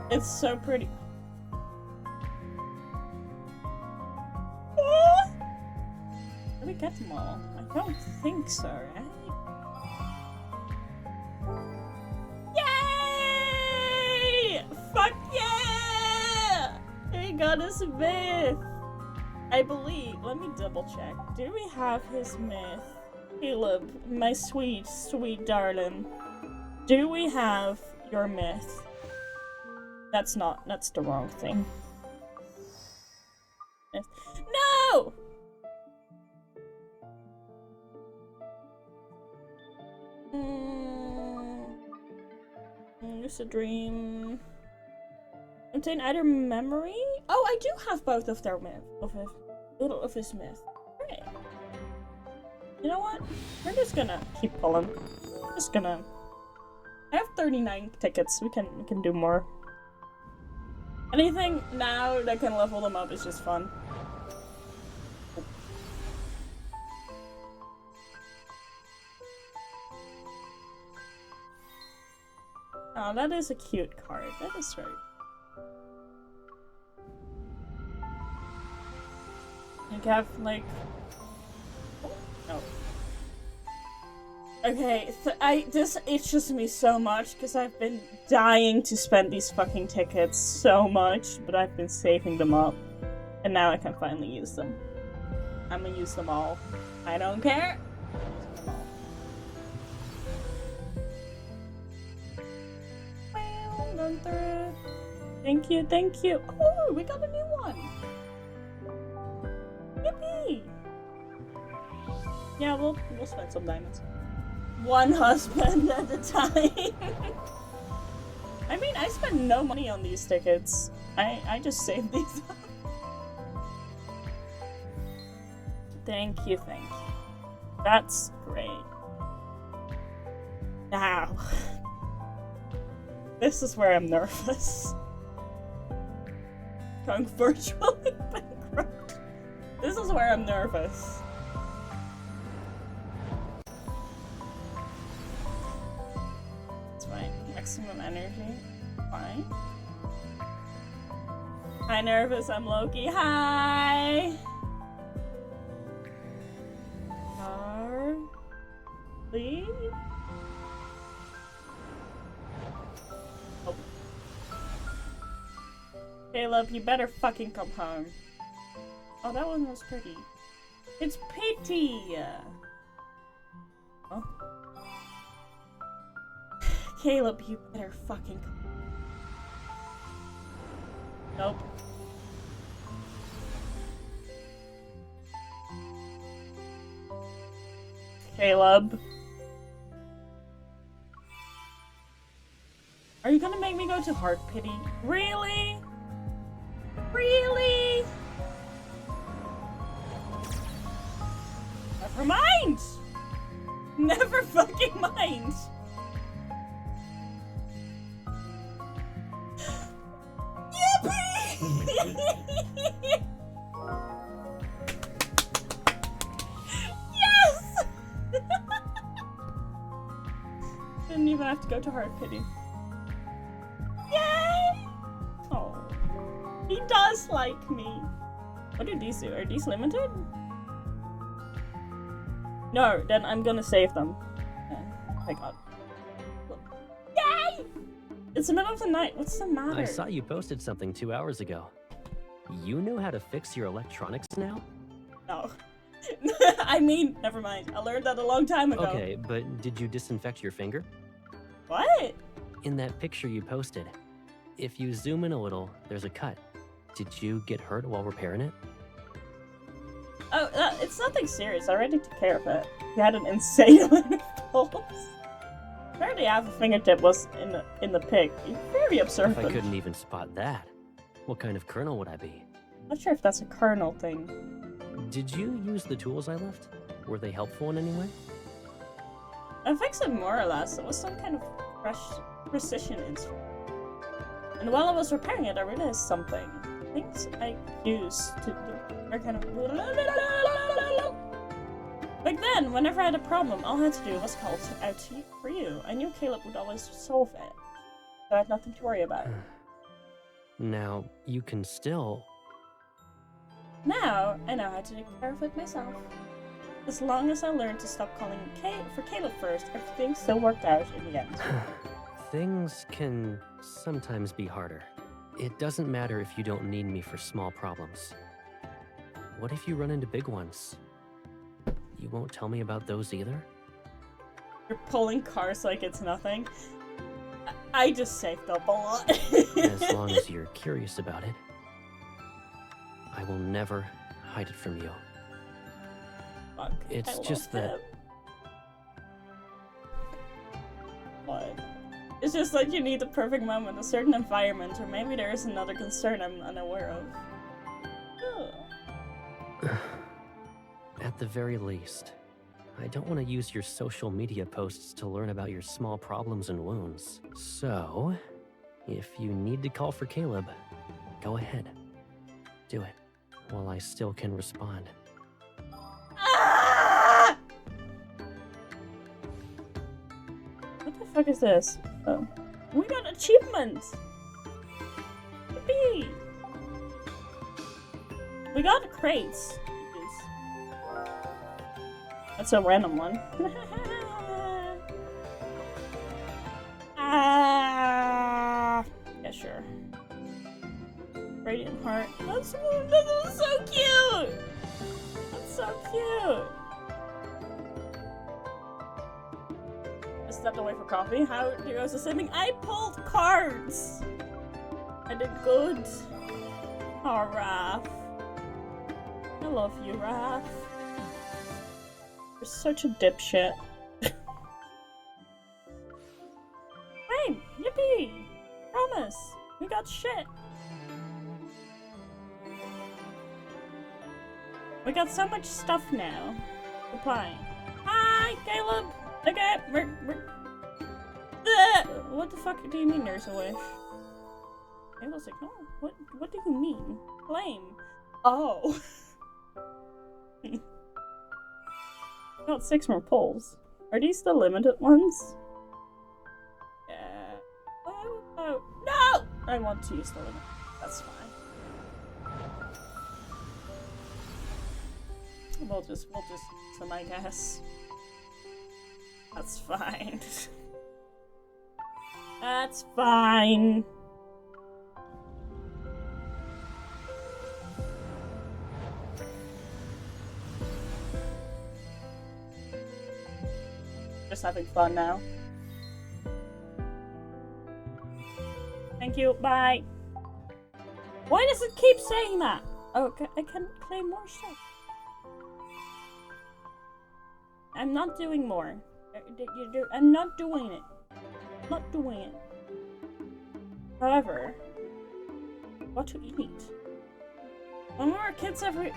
It's so pretty. Oh! Did we get them all? I don't think so, right? Yay! Fuck yeah! We got his myth! I believe. Let me double check. Do we have his myth? Caleb, my sweet, sweet darling. Do we have your myth? That's the wrong thing. No! Lucid dream. Obtain either memory? Oh, I do have both of their myth. Of his myth. Right. You know what? We're just gonna keep pulling. Just gonna. I have 39 tickets. We can do more. Anything now that can level them up is just fun. Oh, that is a cute card. That is very. You have like. Oh. Okay, this itches me so much because I've been dying to spend these fucking tickets so much, but I've been saving them up, and now I can finally use them. I'm gonna use them all. I don't care. Well, run through it. Thank you, thank you. Oh, we got a new one. Yippee! Yeah, we'll spend some diamonds. One husband at a time. I mean, I spent no money on these tickets. I just saved these up. Thank you, thank you. That's great. Now, this is where I'm nervous. Going virtually bankrupt. This is where I'm nervous. Maximum energy. Fine. Hi, nervous. I'm Loki. Hi. Please. Oh. Caleb, you better fucking come home. Oh, that one was pretty. It's Pity. Oh. Caleb, you better fucking. Nope. Caleb. Are you gonna make me go to Heart Pity? Really? Really? Never mind! Never fucking mind! Yes! Didn't even have to go to Heart Pity. Yay! Oh, he does like me. What do these do? Are these limited? No, then I'm gonna save them. Oh my god. Yay! It's the middle of the night. What's the matter? I saw you posted something 2 hours ago. You know how to fix your electronics now? No. I mean, never mind. I learned that a long time ago. Okay, but did you disinfect your finger? What? In that picture you posted, if you zoom in a little, there's a cut. Did you get hurt while repairing it? Oh, it's nothing serious. I already took care of it. He had an insane amount of pulse. Apparently half a fingertip was in the pic. You're very observant. If I couldn't even spot that, what kind of colonel would I be? Not sure if that's a colonel thing. Did you use the tools I left? Were they helpful in any way? I fixed it more or less. It was some kind of precision instrument. And while I was repairing it, I realized something. Things I used to are kind of like then, whenever I had a problem, all I had to do was call out for you. I knew Caleb would always solve it, so I had nothing to worry about. Now, you can still... Now, I know how to take care of it myself. As long as I learn to stop calling for Caleb first, everything still worked out in the end. Things can sometimes be harder. It doesn't matter if you don't need me for small problems. What if you run into big ones? You won't tell me about those either? You're pulling cars like it's nothing. I just saved up a lot. As long as you're curious about it, I will never hide it from you. Fuck, it's just that... What? It's just like you need the perfect moment, a certain environment, or maybe there is another concern I'm unaware of. At the very least, I don't want to use your social media posts to learn about your small problems and wounds. So, if you need to call for Caleb, go ahead. Do it, while I still can respond. Ah! What the fuck is this? Oh. We got achievements! Yippee! We got crates. That's a random one. Ah! Yeah, sure. Radiant heart. That's so cute! That's so cute! I stepped away for coffee. How do you go to sleeping? I pulled cards! I did good. Oh, Raph. I love you, Raph. You're such a dipshit. Wait, yippee! Promise! We got shit! We got so much stuff now. Replying. Hi, Caleb! Okay, we're... What the fuck do you mean there's a wish? Caleb's like, no, what do you mean? Flame. Oh. Got 6 more pulls. Are these the limited ones? Yeah. Oh, no! I want to use the limit. That's fine. We'll just use them, I guess. That's fine. That's fine. Just having fun now. Thank you, bye. Why does it keep saying that? Oh, I can claim more stuff. I'm not doing more. I'm not doing it. Not doing it. However, what to eat? When we were kids, every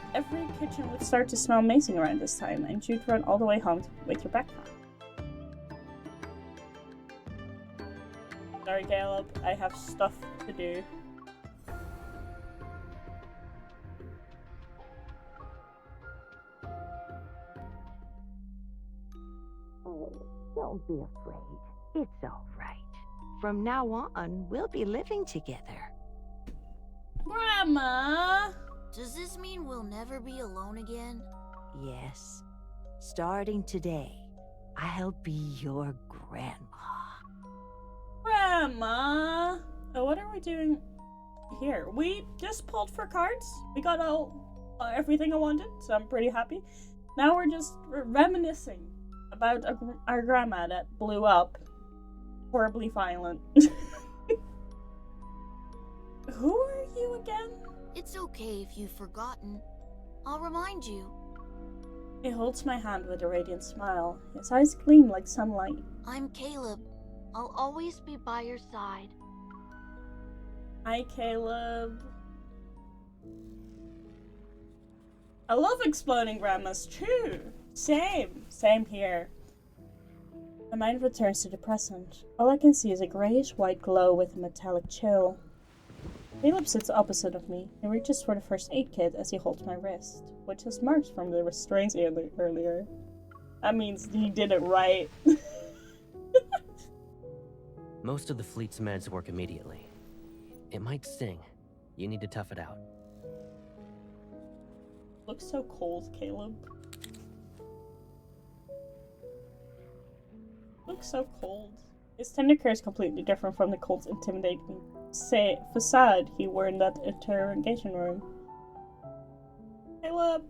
kitchen would start to smell amazing around this time, and you'd run all the way home with your backpack. Sorry, Caleb. I have stuff to do. Oh, don't be afraid. It's all right. From now on, we'll be living together. Grandma! Does this mean we'll never be alone again? Yes. Starting today, I'll be your grandma. Grandma! Oh, what are we doing here? We just pulled for cards. We got everything I wanted, so I'm pretty happy. Now we're just reminiscing about our grandma that blew up. Horribly violent. Who are you again? It's okay if you've forgotten. I'll remind you. He holds my hand with a radiant smile. His eyes gleam like sunlight. I'm Caleb. I'll always be by your side. Hi, Caleb. I love exploding grandmas too. Same here. My mind returns to the present. All I can see is a grayish-white glow with a metallic chill. Caleb sits opposite of me. He reaches for the first aid kit as he holds my wrist, which has marks from the restraints earlier. That means he did it right. Most of the fleet's meds work immediately. It might sting. You need to tough it out. Looks so cold, Caleb. Looks so cold. His tender care is completely different from the cold, intimidating facade he wore in that interrogation room. Caleb,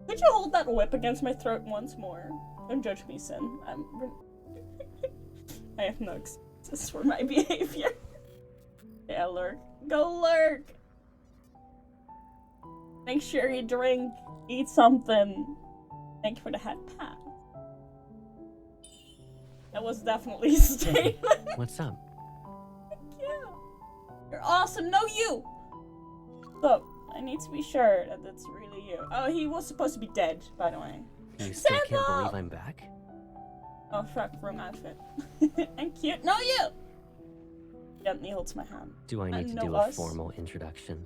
could you hold that whip against my throat once more? Don't judge me, Sin. I have no excuses for my behavior. Yeah, lurk. Go lurk! Make sure you drink, eat something. Thank you for the hat pat. That was definitely a statement. What's up? Thank you. You're awesome. No, you! So, I need to be sure that it's really you. Oh, he was supposed to be dead, by the way. You still can't believe I'm back? Oh, fuck, wrong outfit. Thank you. No, you! Gently holds my hand. Do I need to do a formal introduction?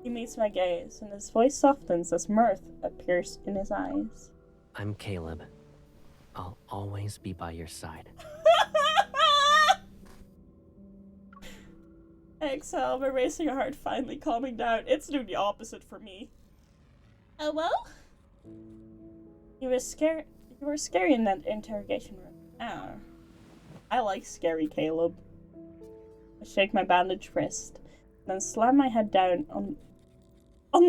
He meets my gaze, and his voice softens as mirth appears in his eyes. I'm Caleb. I'll always be by your side. Exhale, my racing heart finally calming down. It's doing the opposite for me. Oh, well? You were scary in that interrogation room. Oh. I like scary, Caleb. I shake my bandaged wrist, then slam my head down on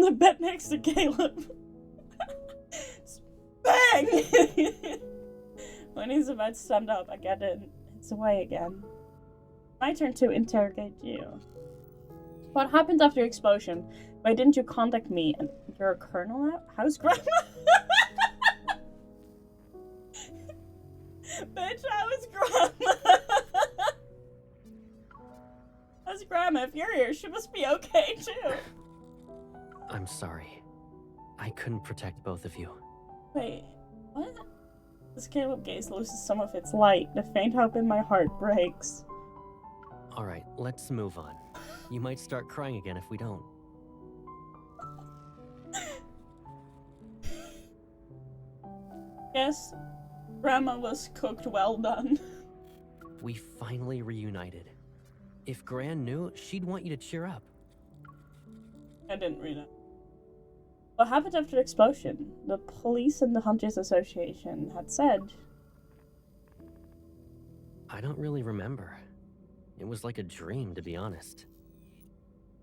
the bed next to Caleb. Bang! When he's about to stand up, I get in his way again. My turn to interrogate you. What happened after the explosion? Why didn't you contact me? And you're a colonel now? How's Grandma? Bitch, how is Grandma? How's Grandma? If you're here, she must be okay too. I'm sorry. I couldn't protect both of you. Wait, what? As Caleb gaze loses some of its light, the faint hope in my heart breaks. Alright, let's move on. You might start crying again if we don't. Yes, Grandma was cooked well done. We finally reunited. If Gran knew, she'd want you to cheer up. I didn't read it. What happened after the explosion? The police and the Hunters Association had said. I don't really remember. It was like a dream, to be honest.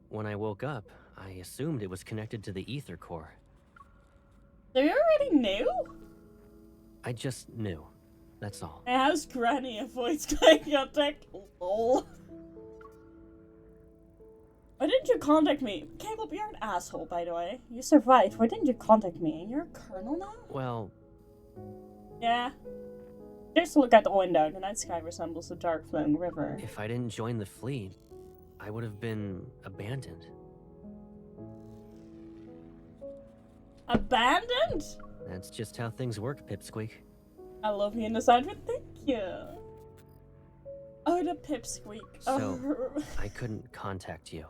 When I woke up, I assumed it was connected to the ether core. They already knew? I just knew. That's all. How's Granny avoids eye contact? Lol. Why didn't you contact me? Caleb, you're an asshole, by the way. You survived. Why didn't you contact me? You're a colonel now? Well... Yeah. Just look out the window. The night sky resembles a dark flowing river. If I didn't join the fleet, I would have been abandoned. Abandoned? That's just how things work, Pipsqueak. I love you in the side, but thank you. Oh, the Pipsqueak. So, I couldn't contact you.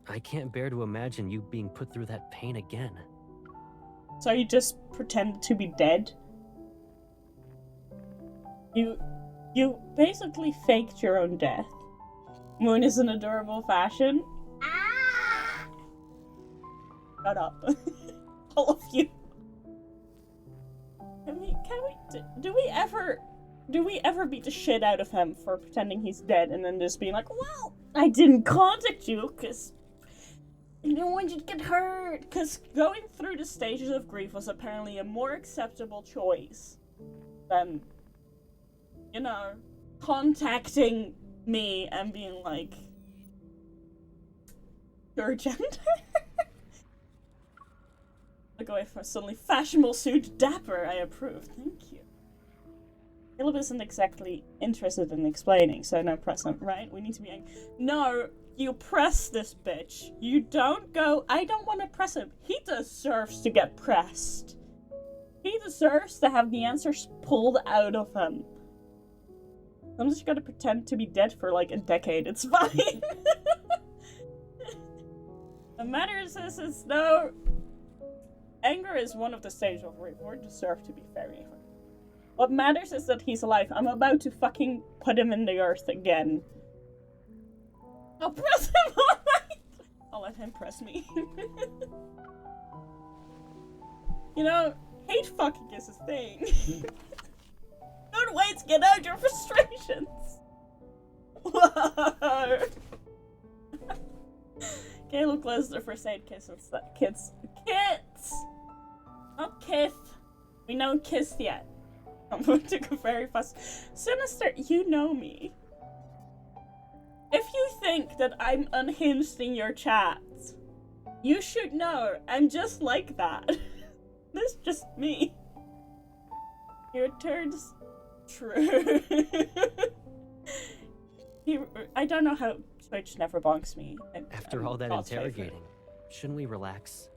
I can't bear to imagine you being put through that pain again. So you just pretended to be dead? You basically faked your own death. Moon is an adorable fashion. Ah! Shut up. All of you. Do we ever beat the shit out of him for pretending he's dead and then just being like, well, I didn't contact you because I didn't want you to get hurt. Because going through the stages of grief was apparently a more acceptable choice than, you know, contacting me and being like, your gender? Look away from a suddenly fashionable suit dapper. I approve. Thank you. Caleb isn't exactly interested in explaining, so no pressing, right? We need to be no, you press this bitch. You don't go, I don't want to press him. He deserves to get pressed. He deserves to have the answers pulled out of him. I'm just gonna pretend to be dead for like a decade. It's fine. The matter is no anger is one of the stages of reward deserve to be very hard. What matters is that he's alive. I'm about to fucking put him in the earth again. I'll press him all night! I'll let him press me. You know, hate fucking is a thing. Good way to get out your frustrations. Whoa. Caleb closes the first aid kits. Kids. Not kiss. We don't kiss yet. I'm going to go very fast. Sinister, you know me. If you think that I'm unhinged in your chats, you should know I'm just like that. This is just me. Your turn's true. I don't know how Twitch never bonks me. After all that interrogating, shouldn't we relax?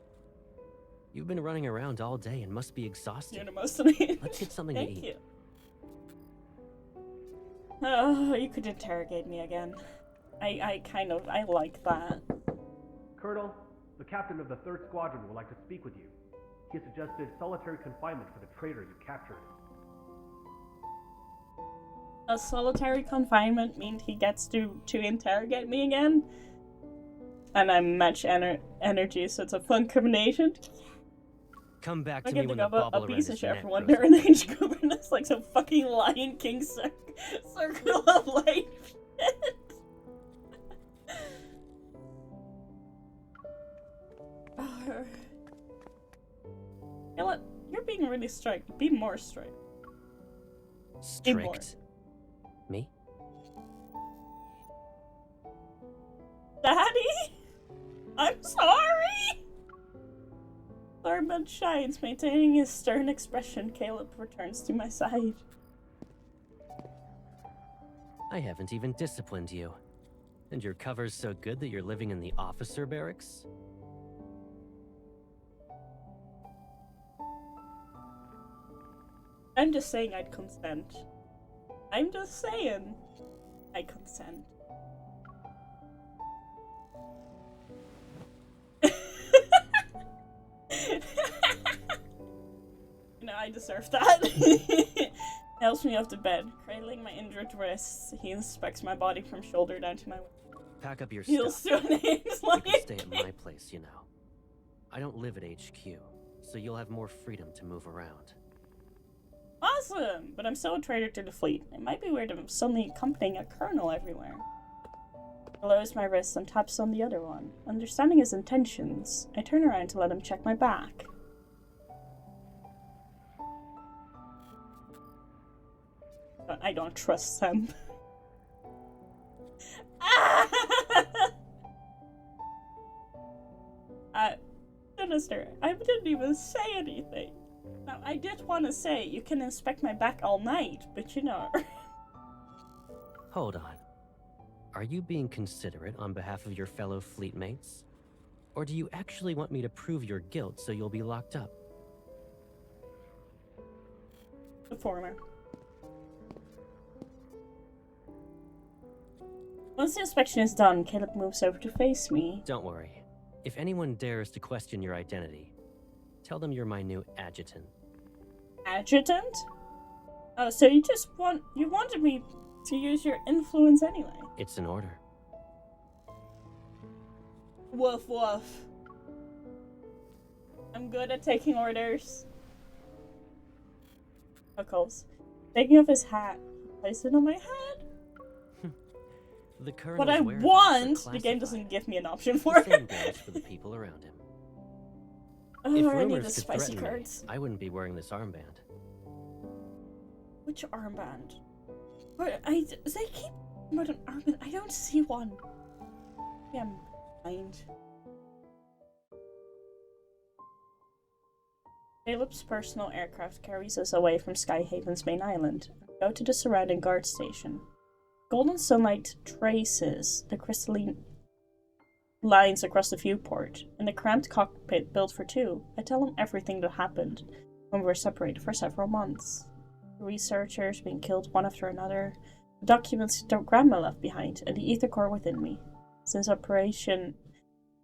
You've been running around all day and must be exhausted. You're the most amazing. Let's get something to eat. Thank you. Oh, you could interrogate me again. I like that. Colonel, the captain of the 3rd Squadron would like to speak with you. He suggested solitary confinement for the traitor you captured. A solitary confinement means he gets to interrogate me again? And I'm much energy, so it's a fun combination. Come back I to get me to when go the bubble a around piece his of shit neck for one grows during the age governance, like some fucking Lion King circle of life. You know what? You're being really strict. Be more strict. Strict? Me? Daddy? I'm sorry! Thormund shines, maintaining his stern expression. Caleb returns to my side. I haven't even disciplined you. And your cover's so good that you're living in the officer barracks? I'm just saying I'd consent. I'm just saying I consent. No, I deserve that. Helps me off the bed, cradling my injured wrists. He inspects my body from shoulder down to my waist. Pack up your He'll stuff. still names You like can stay at my place, you know. I don't live at HQ, so you'll have more freedom to move around. Awesome! But I'm still a traitor to the fleet. It might be weird if I'm suddenly accompanying a colonel everywhere. He lowers my wrist and taps on the other one. Understanding his intentions, I turn around to let him check my back. But I don't trust him. Sinister, I didn't even say anything. Now, I did want to say you can inspect my back all night, but you know. Hold on. Are you being considerate on behalf of your fellow fleet mates? Or do you actually want me to prove your guilt so you'll be locked up? The former. Once the inspection is done, Caleb moves over to face me. Don't worry. If anyone dares to question your identity, tell them you're my new adjutant. Adjutant? Oh, so you wanted me to use your influence anyway. It's an order. Woof woof. I'm good at taking orders. Chuckles. Taking off his hat, he places it on my head. The What I want, the game doesn't give me an option for Same it. goes for the people around him. Oh, If I need rumors the could spicy threaten me, cards. I wouldn't be wearing this armband. Which armband? But they keep about an armband. I don't see one. Yeah, I'm blind. Caleb's personal aircraft carries us away from Skyhaven's main island. We go to the surrounding guard station. Golden sunlight traces the crystalline lines across the viewport. In the cramped cockpit built for two, I tell him everything that happened when we were separated for several months. The researchers being killed one after another, the documents that Grandma left behind, and the ether core within me. Since Operation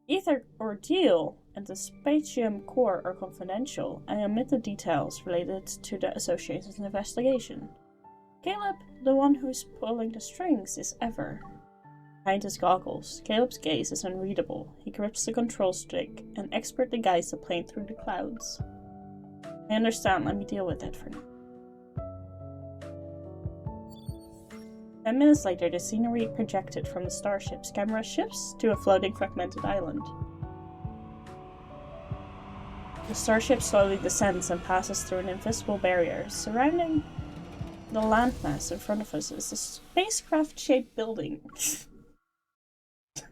Ether Ordeal, and the spatium core are confidential. I omit the details related to the associated investigation. Caleb, the one who's pulling the strings, is ever. Behind his goggles, Caleb's gaze is unreadable. He grips the control stick and expertly guides the plane through the clouds. I understand, let me deal with that for now. 10 minutes later, the scenery projected from the starship's camera shifts to a floating fragmented island. The starship slowly descends and passes through an invisible barrier. Surrounding the landmass in front of us is a spacecraft-shaped building. Of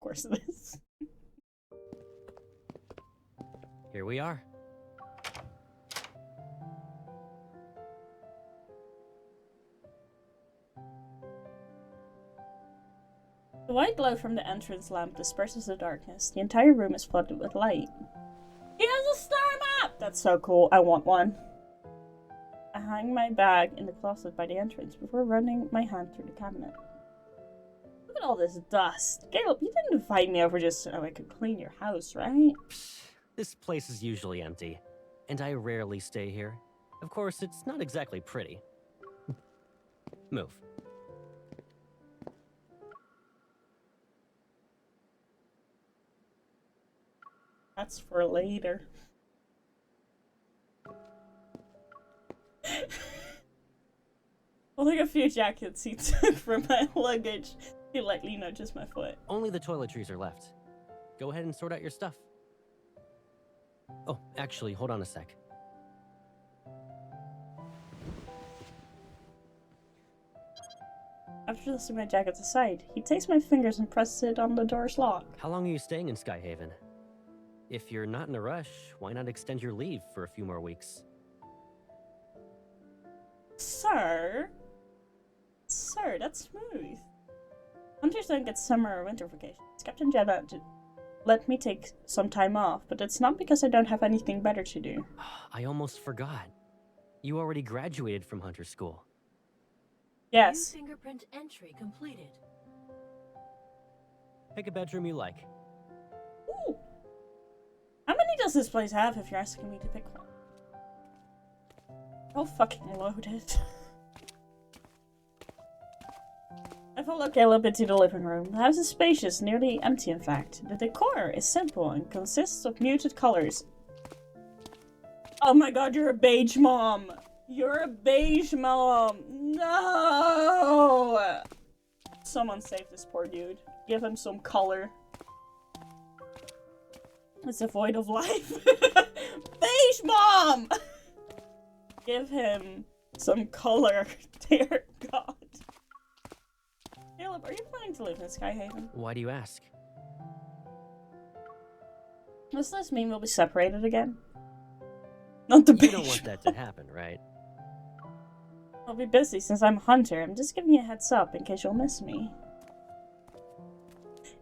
course it is. Here we are. The white glow from the entrance lamp disperses the darkness. The entire room is flooded with light. He has a star map! That's so cool. I want one. I hang my bag in the closet by the entrance before running my hand through the cabinet. Look at all this dust. Caleb, you didn't invite me over just so I could clean your house, right? This place is usually empty, and I rarely stay here. Of course, it's not exactly pretty. Move. That's for later. Holding a few jackets he took from my luggage, he lightly nudges my foot. Only the toiletries are left. Go ahead and sort out your stuff. Oh, actually, hold on a sec. After tossing my jacket aside, he takes my fingers and presses it on the door's lock. How long are you staying in Skyhaven? If you're not in a rush, why not extend your leave for a few more weeks? Sir, that's smooth. Hunters don't get summer or winter vacations. Captain Jeddah let me take some time off, but it's not because I don't have anything better to do. I almost forgot. You already graduated from Hunter School. Yes. New fingerprint entry completed. Pick a bedroom you like. Ooh. How many does this place have if you're asking me to pick one? Oh, fucking loaded. I follow Caleb into the living room. The house is spacious, nearly empty in fact. The decor is simple and consists of muted colors. Oh my god, you're a beige mom! You're a beige mom! No! Someone save this poor dude. Give him some color. It's a void of life. Beige mom! Give him some color, dear god. Caleb, are you planning to live in Skyhaven? Why do you ask? Does this mean we'll be separated again? Not the You don't want that to happen, right? I'll be busy since I'm a hunter. I'm just giving you a heads up in case you'll miss me.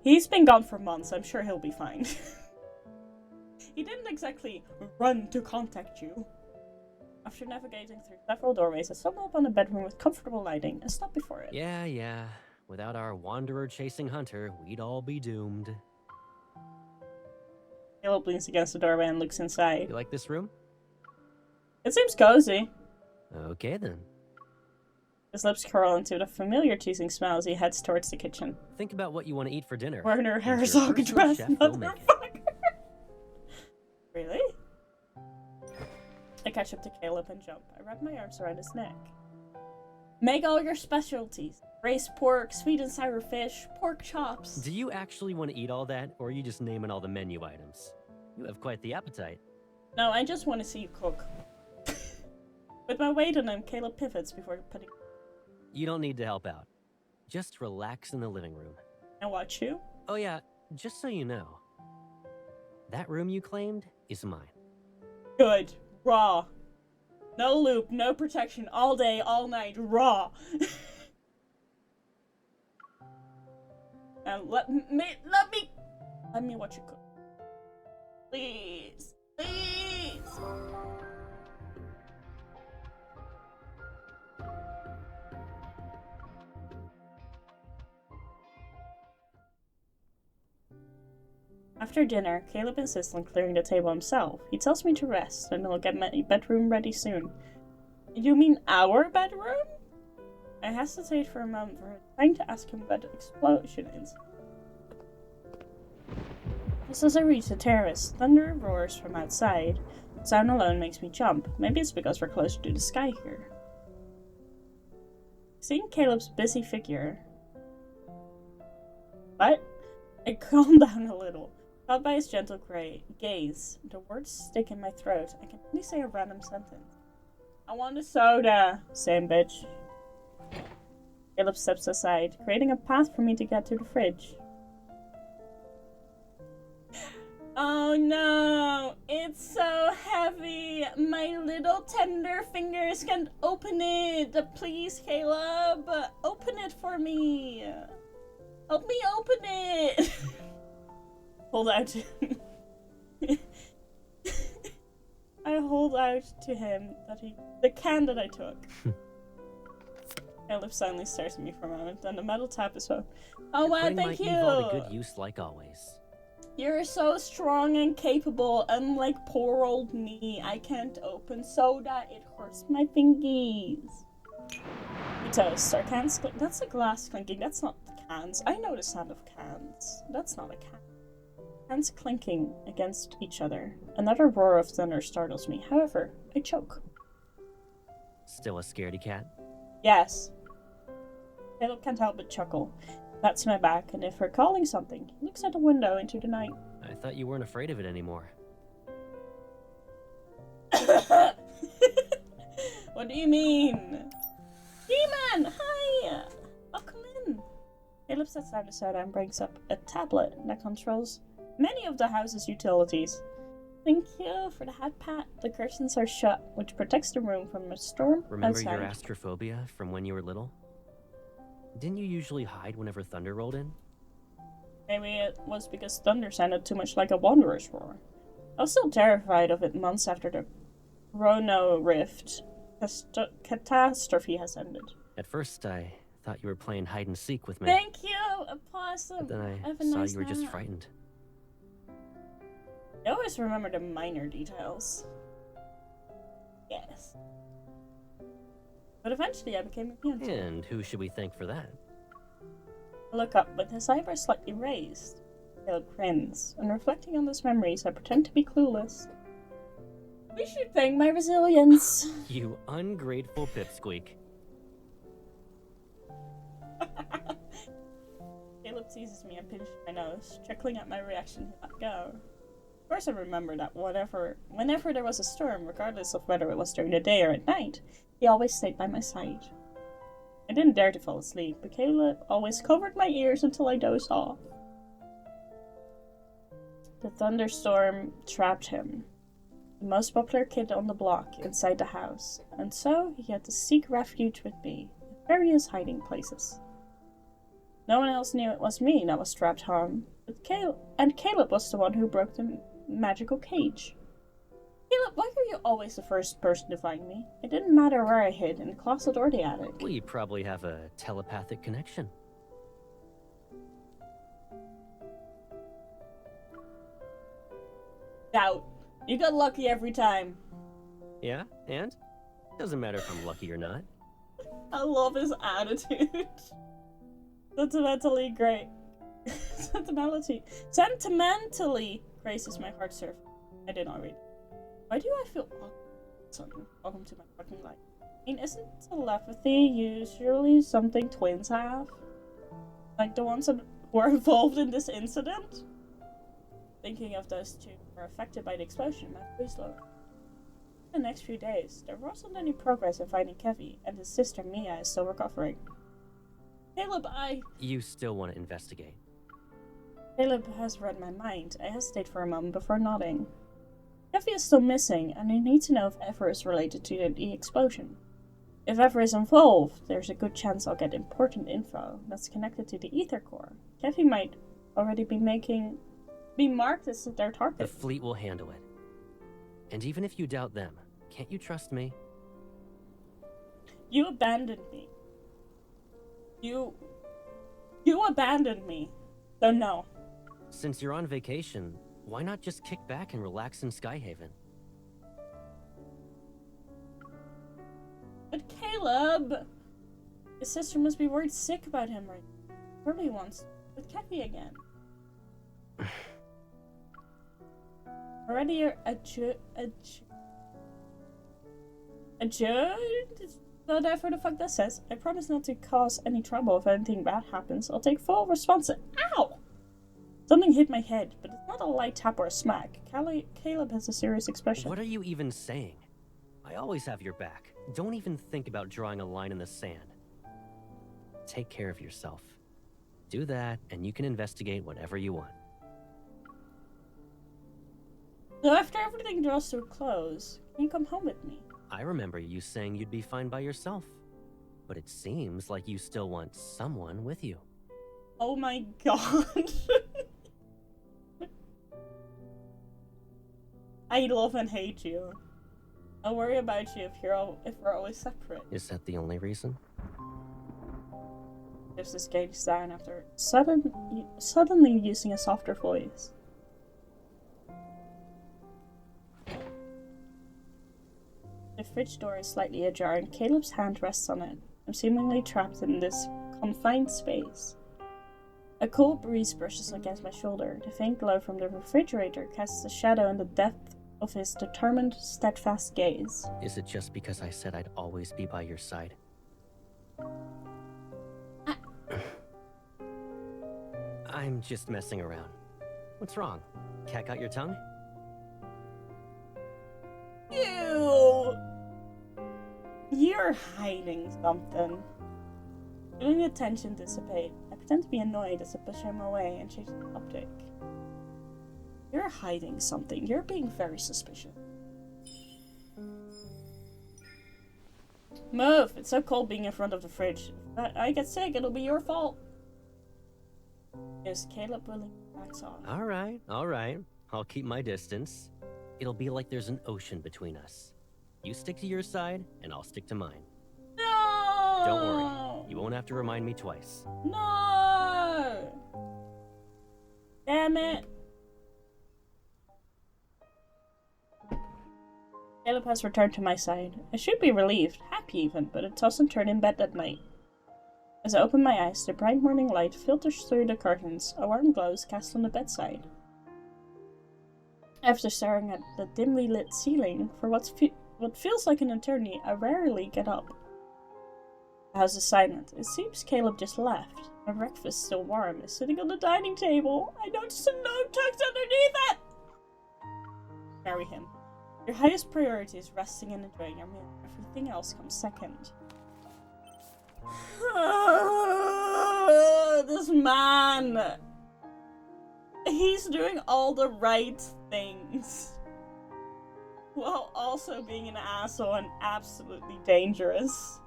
He's been gone for months. I'm sure he'll be fine. He didn't exactly run to contact you. After navigating through several doorways, I stumbled upon a bedroom with comfortable lighting and stopped before it. Yeah. Without our wanderer-chasing hunter, we'd all be doomed. Caleb leans against the doorway and looks inside. You like this room? It seems cozy. Okay, then. His lips curl into the familiar teasing smile as he heads towards the kitchen. Think about what you want to eat for dinner. Werner Herzog dress, motherfucker. Really? I catch up to Caleb and jump. I wrap my arms around his neck. Make all your specialties. Braised pork, sweet and sour fish, pork chops. Do you actually want to eat all that, or are you just naming all the menu items? You have quite the appetite. No, I just want to see you cook. With my weight on him, Caleb pivots before putting... You don't need to help out. Just relax in the living room. And watch you? Oh yeah, just so you know. That room you claimed is mine. Good. Raw. No loop, no protection, all day, all night, raw. And let me watch you cook. Please. After dinner, Caleb insists on clearing the table himself. He tells me to rest, and he'll get my bedroom ready soon. You mean our bedroom? I hesitate for a moment, trying to ask him what the explosion is. Just as I reach the terrace, thunder roars from outside. The sound alone makes me jump. Maybe it's because we're closer to the sky here. Seeing Caleb's busy figure... What? I calm down a little. Caught by his gentle gaze, the words stick in my throat. I can only say a random sentence. I want a soda, same bitch. Caleb steps aside, creating a path for me to get to the fridge. Oh no, it's so heavy. My little tender fingers can't open it. Please, Caleb, open it for me. Help me open it. Hold out to him. I hold out to him the can that I took. Caleb silently stares at me for a moment, then the metal tap is open. Oh wow, thank you! To good use like always. You're so strong and capable, unlike poor old me. I can't open soda, it hurts my fingies. We toast. Our cans that's a glass clinking, that's not cans. I know the sound of cans. That's not a can. Hands clinking against each other. Another roar of thunder startles me. However, I choke. Still a scaredy cat? Yes. Caleb can't help but chuckle. Pats my back, and if recalling something, he looks out the window into the night. I thought you weren't afraid of it anymore. What do you mean? Demon! Hi! Welcome in. Caleb sets down the soda and brings up a tablet that controls many of the house's utilities. Thank you for the hat pat. The curtains are shut, which protects the room from a storm Remember outside. your astrophobia from when you were little? Didn't you usually hide whenever thunder rolled in? Maybe it was because thunder sounded too much like a wanderer's roar. I was still terrified of it months after the Rono Rift catastrophe has ended. At first, I thought you were playing hide and seek with me. Thank you, a possum. But then I Have a saw nice you were just night. frightened. I always remember the minor details. Yes. But eventually I became immune to it. And who should we thank for that? I look up with his eyebrows slightly raised. Caleb grins, and reflecting on those memories, I pretend to be clueless. We should thank my resilience. You ungrateful pipsqueak. Caleb teases me and pinches my nose, chuckling at my reaction to let go. Of course I remember that whenever there was a storm, regardless of whether it was during the day or at night, he always stayed by my side. I didn't dare to fall asleep, but Caleb always covered my ears until I dozed off. The thunderstorm trapped him, the most popular kid on the block, inside the house, and so he had to seek refuge with me in various hiding places. No one else knew it was me that was trapped home, but Caleb was the one who broke the magical cage. Caleb, why were you always the first person to find me? It didn't matter where I hid, in the closet or the attic. We probably have a telepathic connection. Doubt. You got lucky every time. Yeah, and? Doesn't matter if I'm lucky or not. I love his attitude. Sentimentally great. Sentimentally graces my heart surface. I did not read. Why do I feel awkward? Welcome to my fucking life. I mean, isn't telepathy usually something twins have? Like the ones that were involved in this incident? Thinking of those two who were affected by the explosion, my voice lowered. In the next few days, there wasn't any progress in finding Kevi, and his sister Mia is still recovering. Caleb, You still want to investigate? Caleb has read my mind. I hesitate for a moment before nodding. Kevi is still missing, and I need to know if Ever is related to the explosion. If Ever is involved, there's a good chance I'll get important info that's connected to the ether core. Kevi might already be marked as their target. The fleet will handle it. And even if you doubt them, can't you trust me? You abandoned me. You abandoned me. So no. Since you're on vacation, why not just kick back and relax in Skyhaven? But Caleb! His sister must be worried sick about him right now. Probably wants with Kathy again. Already adjourned? Whatever the fuck that says. I promise not to cause any trouble if anything bad happens. I'll take full responsibility. Ow! Something hit my head, but it's not a light tap or a smack. Caleb has a serious expression. What are you even saying? I always have your back. Don't even think about drawing a line in the sand. Take care of yourself. Do that, and you can investigate whatever you want. So after everything draws to a close, can you come home with me? I remember you saying you'd be fine by yourself. But it seems like you still want someone with you. Oh my god. I love and hate you. I'll worry about you if we're always separate. Is that the only reason? Gives this gaze down after suddenly using a softer voice. The fridge door is slightly ajar and Caleb's hand rests on it. I'm seemingly trapped in this confined space. A cool breeze brushes against my shoulder. The faint glow from the refrigerator casts a shadow in the depth of his determined, steadfast gaze. Is it just because I said I'd always be by your side? I'm just messing around. What's wrong? Cat got your tongue? Ew! You're hiding something. Feeling the tension dissipate, I pretend to be annoyed as I push him away and change the topic. You're hiding something. You're being very suspicious. Move! It's so cold being in front of the fridge. If I get sick, it'll be your fault. Yes, Caleb willingly backs off. Alright. I'll keep my distance. It'll be like there's an ocean between us. You stick to your side, and I'll stick to mine. No! Don't worry. You won't have to remind me twice. No! Damn it! Caleb has returned to my side. I should be relieved, happy even, but I toss and turn in bed that night. As I open my eyes, the bright morning light filters through the curtains. A warm glow is cast on the bedside. After staring at the dimly lit ceiling for what feels like an eternity, I rarely get up. The house is silent. It seems Caleb just left. My breakfast, still warm, is sitting on the dining table. I notice a note tucked underneath it! Marry him. Your highest priority is resting and enjoying your meal. Everything else comes second. This man! He's doing all the right things. While also being an asshole and absolutely dangerous.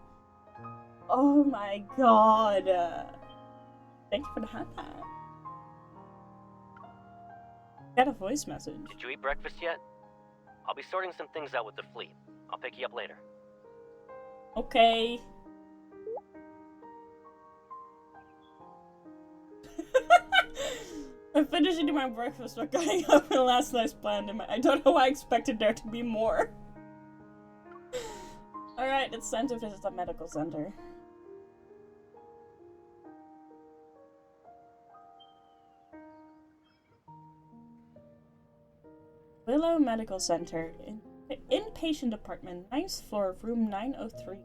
Oh my god. Thank you for the hat. Got a voice message. Did you eat breakfast yet? I'll be sorting some things out with the fleet. I'll pick you up later. Okay. I'm finishing my breakfast but going up in last night's plan. I don't know why I expected there to be more. Alright, it's time to visit the medical center. Willow Medical Center. Inpatient department, 9th floor, room 903.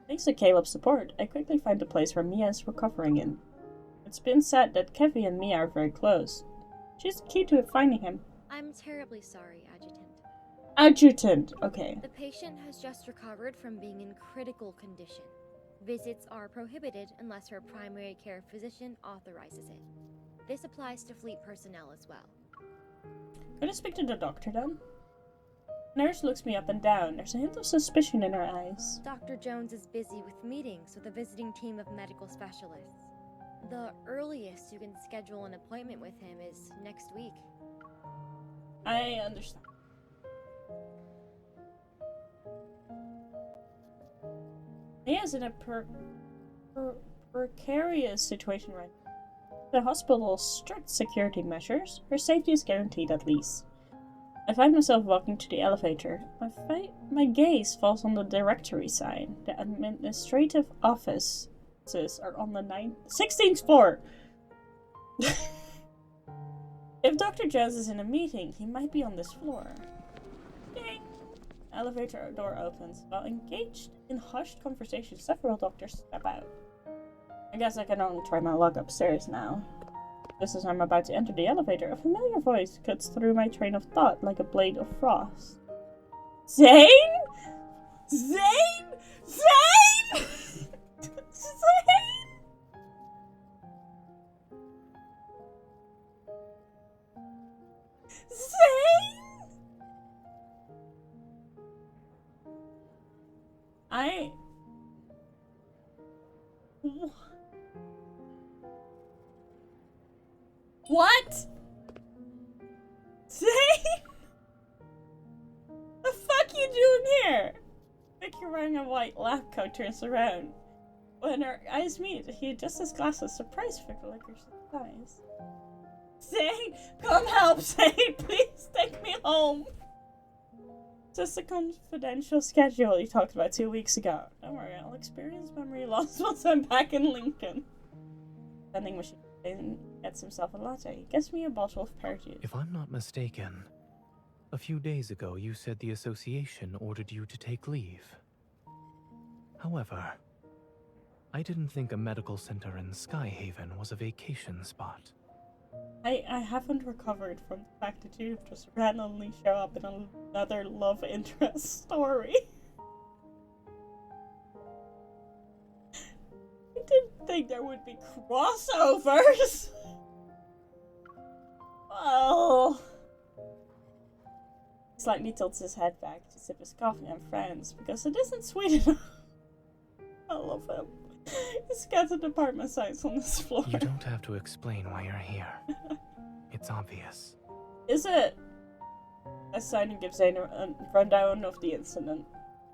Thanks to Caleb's support, I quickly find the place where Mia is recovering in. It's been said that Kevy and Mia are very close. She's the key to finding him. I'm terribly sorry, Adjutant. Adjutant, okay. The patient has just recovered from being in critical condition. Visits are prohibited unless her primary care physician authorizes it. This applies to fleet personnel as well. Could I speak to the doctor then? Nurse looks me up and down. There's a hint of suspicion in her eyes. Dr. Jones is busy with meetings with a visiting team of medical specialists. The earliest you can schedule an appointment with him is next week. I understand. Mia's in a precarious situation right now. The hospital's strict security measures, her safety is guaranteed at least. I find myself walking to the elevator. My gaze falls on the directory sign. The administrative offices are on the 16th floor. If Dr. Jones is in a meeting, he might be on this floor. Ding! Elevator door opens. While engaged in hushed conversation, several doctors step out. I guess I can only try my luck upstairs now. Just as I'm about to enter the elevator, a familiar voice cuts through my train of thought like a blade of frost. Zane? Zane? Zane? Zane? Zane? What? Zane? The fuck you doing here? Vicky wearing a white lab coat turns around. When our eyes meet, he adjusts his glasses, surprise flickers his eyes. Zane, come help, Zane, please take me home. Just a confidential schedule you talked about 2 weeks ago. Don't worry, I'll experience memory loss once I'm back in Lincoln. Vending machine gets himself a latte. Gets me a bottle of pear juice. If I'm not mistaken, a few days ago you said the association ordered you to take leave. However, I didn't think a medical center in Skyhaven was a vacation spot. I haven't recovered from the fact that you just randomly show up in another love interest story. I didn't think there would be crossovers. Well, he slightly tilts his head back to sip his coffee and frowns because it isn't sweet enough. I love him. He's scattered apartment sites on this floor. You don't have to explain why you're here. It's obvious. Is it? I signed and give Zane a rundown of the incident.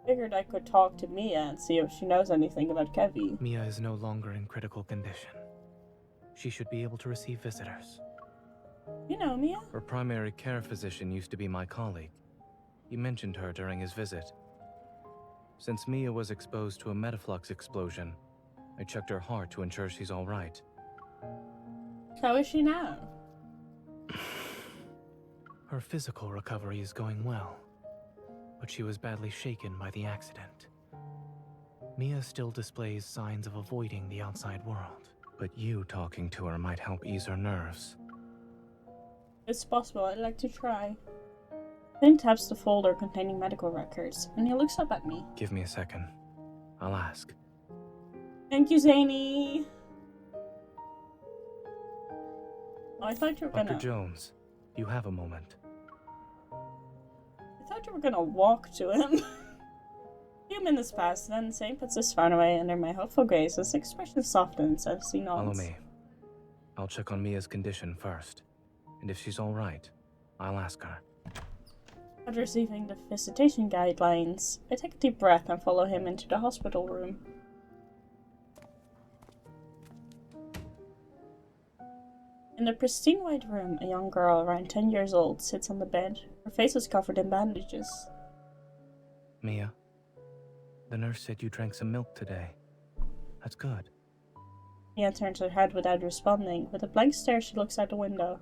Figured I could talk to Mia and see if she knows anything about Kevy. Mia is no longer in critical condition. She should be able to receive visitors. You know Mia? Her primary care physician used to be my colleague. He mentioned her during his visit. Since Mia was exposed to a metaflux explosion, I checked her heart to ensure she's all right. How is she now? Her physical recovery is going well, but she was badly shaken by the accident. Mia still displays signs of avoiding the outside world, but you talking to her might help ease her nerves. It's possible. I'd like to try. Zane taps the folder containing medical records, and he looks up at me. Give me a second. I'll ask. Thank you, Zany. Oh, I thought you were gonna... Dr. Jones, do you have a moment? I thought you were gonna walk to him. A few minutes pass, then Zane puts his phone away under my hopeful gaze. His expression softens as he nods. Follow me. I'll check on Mia's condition first, and if she's all right, I'll ask her. After receiving the visitation guidelines, I take a deep breath and follow him into the hospital room. In the pristine white room, a young girl around 10 years old sits on the bed. Her face is covered in bandages. Mia, the nurse said you drank some milk today. That's good. Mia turns her head without responding. With a blank stare, she looks out the window.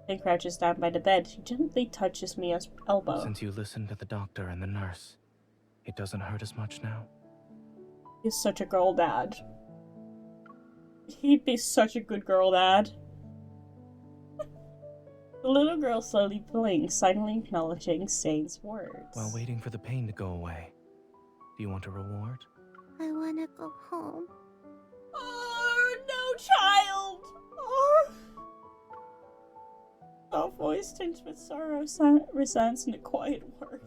Then crouches down by the bed. He gently touches Mia's elbow. Since you listened to the doctor and the nurse, it doesn't hurt as much now? He's such a girl dad. He'd be such a good girl dad. The little girl slowly blinks, silently acknowledging Zane's words. While waiting for the pain to go away, do you want a reward? I wanna go home. Oh, no, child! Oh. Our voice tinged with sorrow resounds in a quiet word.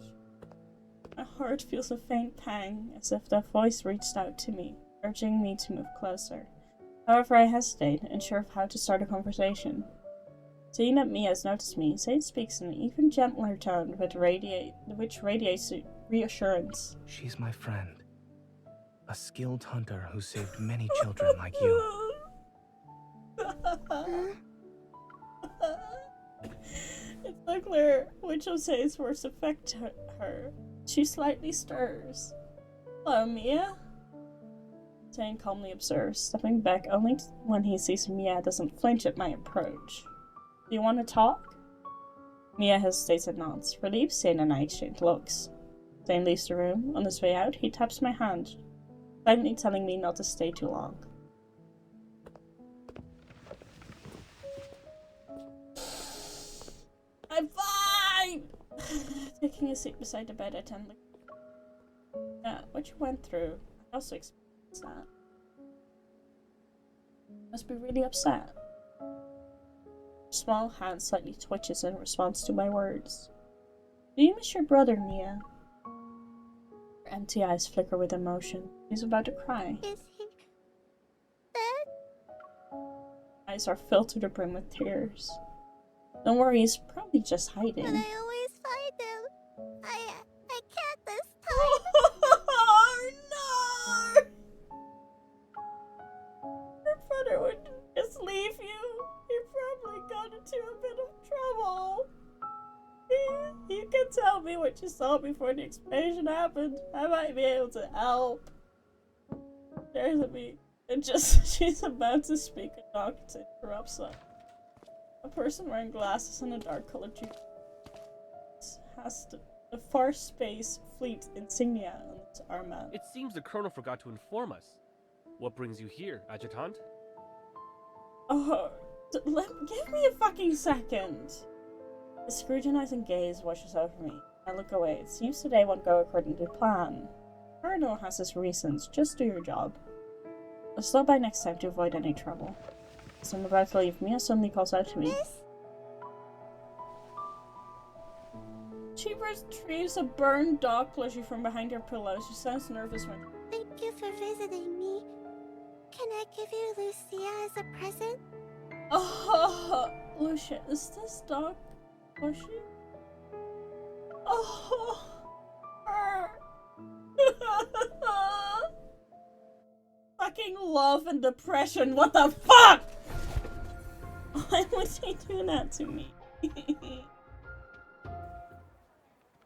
My heart feels a faint pang, as if that voice reached out to me, urging me to move closer. However, I hesitate, unsure of how to start a conversation. Seeing that Mia has noticed me, Zane speaks in an even gentler tone which radiates reassurance. She's my friend. A skilled hunter who saved many children like you. It's unclear which of Sae's words affect her. She slightly stirs. Hello, Mia? Zane calmly observes, stepping back only when he sees Mia doesn't flinch at my approach. Do you want to talk? Mia hesitates and nods. Relieved, Zane and I exchange looks. Zane leaves the room. On his way out, he taps my hand, silently telling me not to stay too long. I'm fine! Taking a seat beside the bed, I tend to... Yeah, what you went through, I also experienced that. Must be really upset. Her small hand slightly twitches in response to my words. Do you miss your brother, Mia? Her empty eyes flicker with emotion. She's about to cry. Is he dead? Eyes are filled to the brim with tears. Don't worry, he's probably just hiding. But I always find him. I can't this time. Oh no! Your brother would just leave you. He probably got into a bit of trouble. You can tell me what you saw before the explosion happened. I might be able to help. Stares at me and just she's about to speak, a doctor interrupts her. A person wearing glasses and a dark-colored tunic has the Far Space Fleet insignia on its armband. It seems the Colonel forgot to inform us. What brings you here, Adjutant? Oh, give me a fucking second. The scrutinizing gaze washes over me. I look away. It seems today won't go according to plan. Colonel has his reasons. Just do your job. I'll stop by next time to avoid any trouble. As I'm about to leave, Mia suddenly calls out to me. Miss? She retrieves a burned dog plushie from behind her pillow. She sounds nervous when... Thank you for visiting me. Can I give you Lucia as a present? Oh, Lucia, is this dog plushie? Oh, her. Fucking love and depression, what the fuck? Why would he do that to me?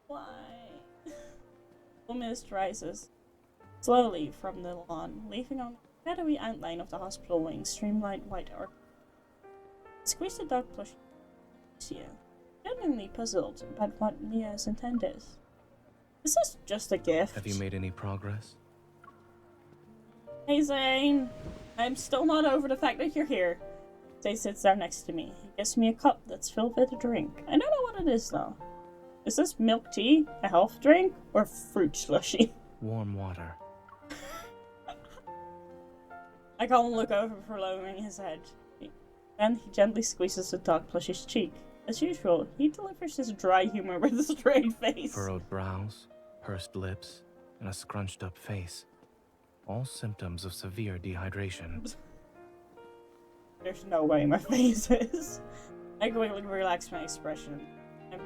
Why? The mist rises slowly from the lawn, leaving on the shadowy outline of the hospital wing streamlined white arc. Squeeze the dog plushie. Lucia, genuinely puzzled about what Mia's intent is. Is this just a gift? Have you made any progress? Hey Zane, I'm still not over the fact that you're here. Zane sits down next to me. He gives me a cup that's filled with a drink. I don't know what it is though. Is this milk tea, a health drink, or fruit slushy? Warm water. I can't look over before lowering his head. Then he gently squeezes the dog plushie's cheek. As usual, he delivers his dry humor with a straight face. Furrowed brows, pursed lips, and a scrunched up face. All symptoms of severe dehydration. There's no way my face is. I quickly relax my expression. I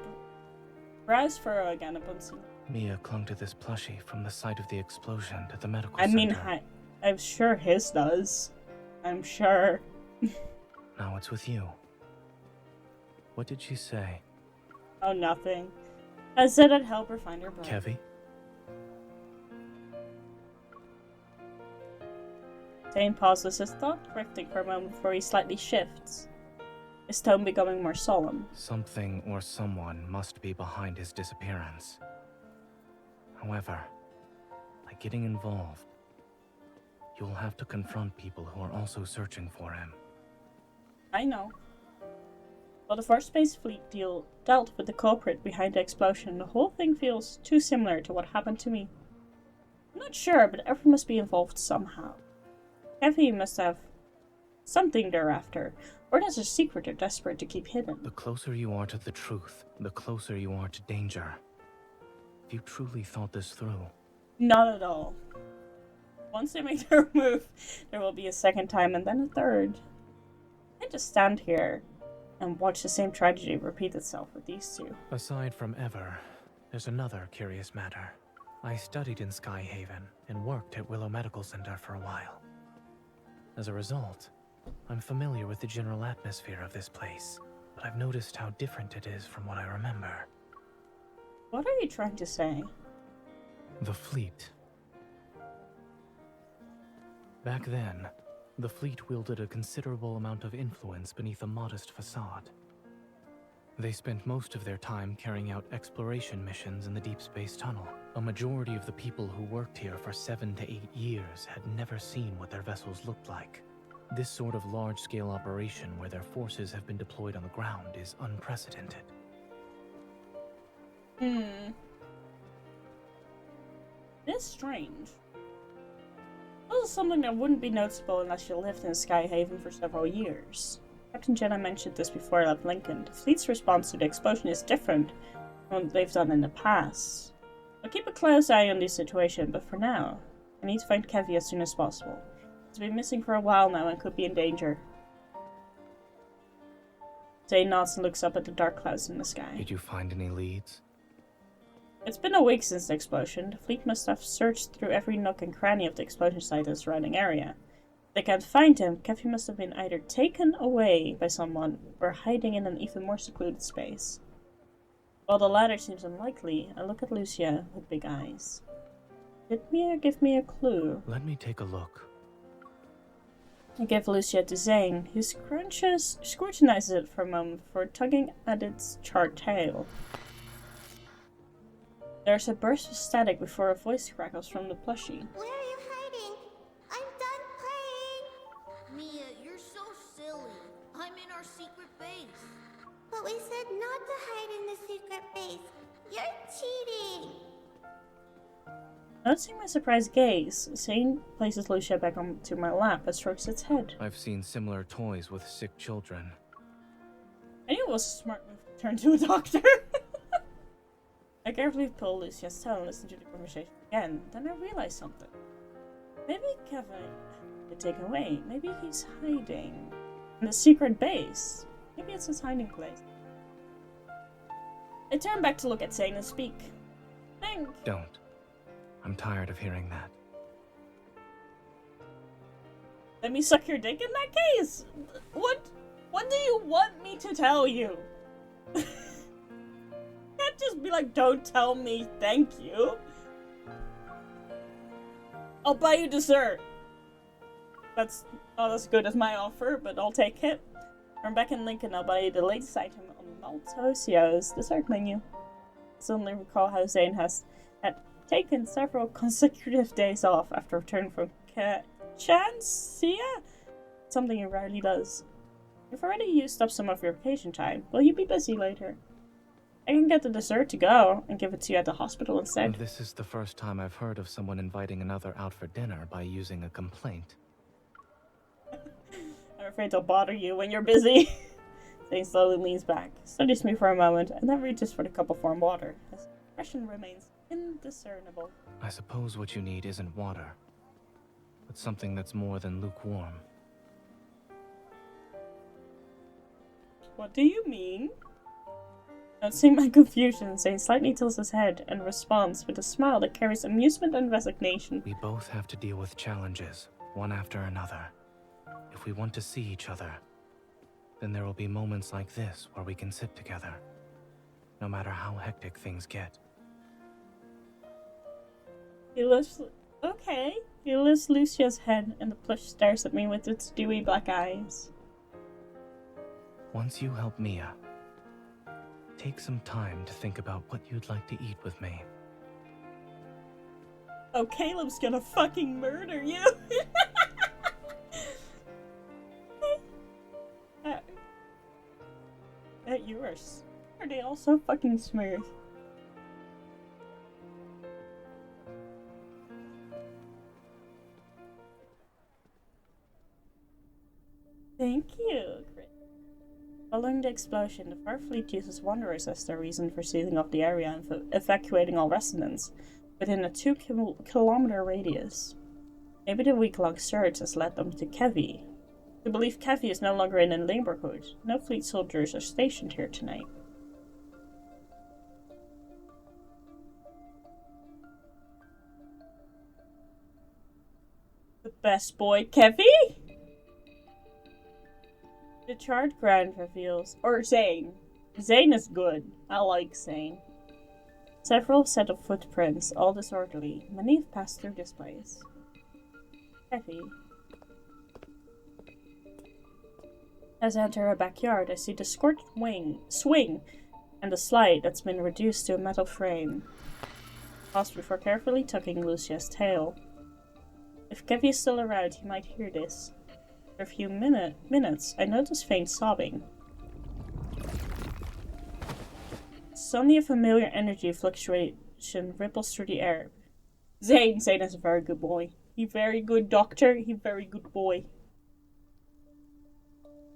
browse furrow again upon seeing. Mia clung to this plushie from the site of the explosion to the medical center. I mean, I'm sure his does. I'm sure. Now it's with you. What did she say? Oh, nothing. I said I'd help her find her brother. Kevy? Zane pauses, his thought drifting for a moment before he slightly shifts, his tone becoming more solemn. Something or someone must be behind his disappearance. However, by getting involved, you'll have to confront people who are also searching for him. I know. While the First Space Fleet dealt with the culprit behind the explosion, the whole thing feels too similar to what happened to me. I'm not sure, but everyone must be involved somehow. Kevy must have something thereafter, or there's a secret they're desperate to keep hidden. The closer you are to the truth, the closer you are to danger. If you truly thought this through... Not at all. Once they make their move, there will be a second time and then a third. I just stand here and watch the same tragedy repeat itself with these two. Aside from Ever, there's another curious matter. I studied in Skyhaven and worked at Willow Medical Center for a while. As a result, I'm familiar with the general atmosphere of this place, but I've noticed how different it is from what I remember. What are you trying to say? The fleet. Back then, the fleet wielded a considerable amount of influence beneath a modest facade. They spent most of their time carrying out exploration missions in the Deepspace tunnel. A majority of the people who worked here for 7 to 8 years had never seen what their vessels looked like. This sort of large-scale operation where their forces have been deployed on the ground is unprecedented. It's strange. This is something that wouldn't be noticeable unless you lived in Skyhaven for several years. Captain Jenna mentioned this before I left Lincoln. The fleet's response to the explosion is different from what they've done in the past. I'll keep a close eye on the situation, but for now, I need to find Kevy as soon as possible. He's been missing for a while now and could be in danger. Zane nods and looks up at the dark clouds in the sky. Did you find any leads? It's been a week since the explosion. The fleet must have searched through every nook and cranny of the explosion site and surrounding area. If they can't find him, Kevy must have been either taken away by someone or hiding in an even more secluded space. While the latter seems unlikely, I look at Lucia with big eyes. Did Mia give me a clue? Let me take a look. I give Lucia to Zane, who scrutinizes it for a moment before tugging at its charred tail. There's a burst of static before a voice crackles from the plushie. Where are you hiding? I'm done playing! Mia, you're so silly. I'm in our secret base. But we said not to hide in the secret base. You're cheating! Noticing my surprised gaze, Zane places Lucia back onto my lap and strokes its head. I've seen similar toys with sick children. I knew it was a smart move to turn to a doctor. I carefully pull Lucia's tail and listen to the conversation again. Then I realized something. Maybe Kevin got taken away. Maybe he's hiding in the secret base. Maybe it's his hiding place. I turn back to look at Zane and speak. Think. Don't. I'm tired of hearing that. Let me suck your dick in that case? What do you want me to tell you? Can't just be like, don't tell me, thank you. I'll buy you dessert. That's not as good as my offer, but I'll take it. From back in Lincoln, I'll buy you the latest item on Maltosio's dessert menu. I suddenly recall how Zane had taken several consecutive days off after returning from Chancia? Something he rarely does. You've already used up some of your vacation time. Will you be busy later? I can get the dessert to go and give it to you at the hospital instead. This is the first time I've heard of someone inviting another out for dinner by using a complaint. I'm afraid I'll bother you when you're busy. Zane slowly leans back, studies me for a moment, and then reaches for the cup of warm water. His expression remains indiscernible. I suppose what you need isn't water, but something that's more than lukewarm. What do you mean? Noticing my confusion, Zane slightly tilts his head and responds with a smile that carries amusement and resignation. We both have to deal with challenges, one after another. If we want to see each other, then there will be moments like this where we can sit together, no matter how hectic things get. He lifts Lucia's head, and the plush stares at me with its dewy black eyes. Once you help Mia, take some time to think about what you'd like to eat with me. Oh, Caleb's gonna fucking murder you! At yours. Are they all so fucking smooth? Thank you, Chris. Following the explosion, the Far Fleet uses wanderers as their reason for sealing off the area and evacuating all residents within a 2-kilometer radius. Maybe the week-long search has led them to Kevy. They believe Kevy is no longer in the neighborhood. No fleet soldiers are stationed here tonight. The best boy, Kevy? The charred ground reveals... Or Zane. Zane is good. I like Zane. Several set of footprints, all disorderly. Many have passed through this place. Heavy. As I enter a backyard, I see the scorched swing and the slide that's been reduced to a metal frame. Pause before carefully tucking Lucia's tail. If Kevy is still around, he might hear this. For a few minutes, I notice faint sobbing. Suddenly a familiar energy fluctuation ripples through the air. Zane is a very good boy. He very good doctor, he very good boy.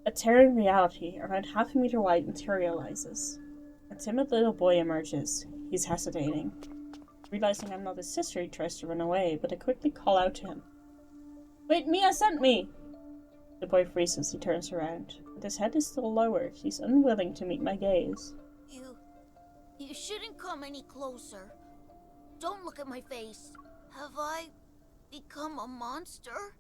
A tearing reality around half a meter wide materializes. A timid little boy emerges. He's hesitating. Realizing I'm not his sister, he tries to run away, but I quickly call out to him. Wait, Mia sent me! The boy freezes, he turns around. But his head is still lowered. He's unwilling to meet my gaze. You shouldn't come any closer. Don't look at my face. Have I become a monster?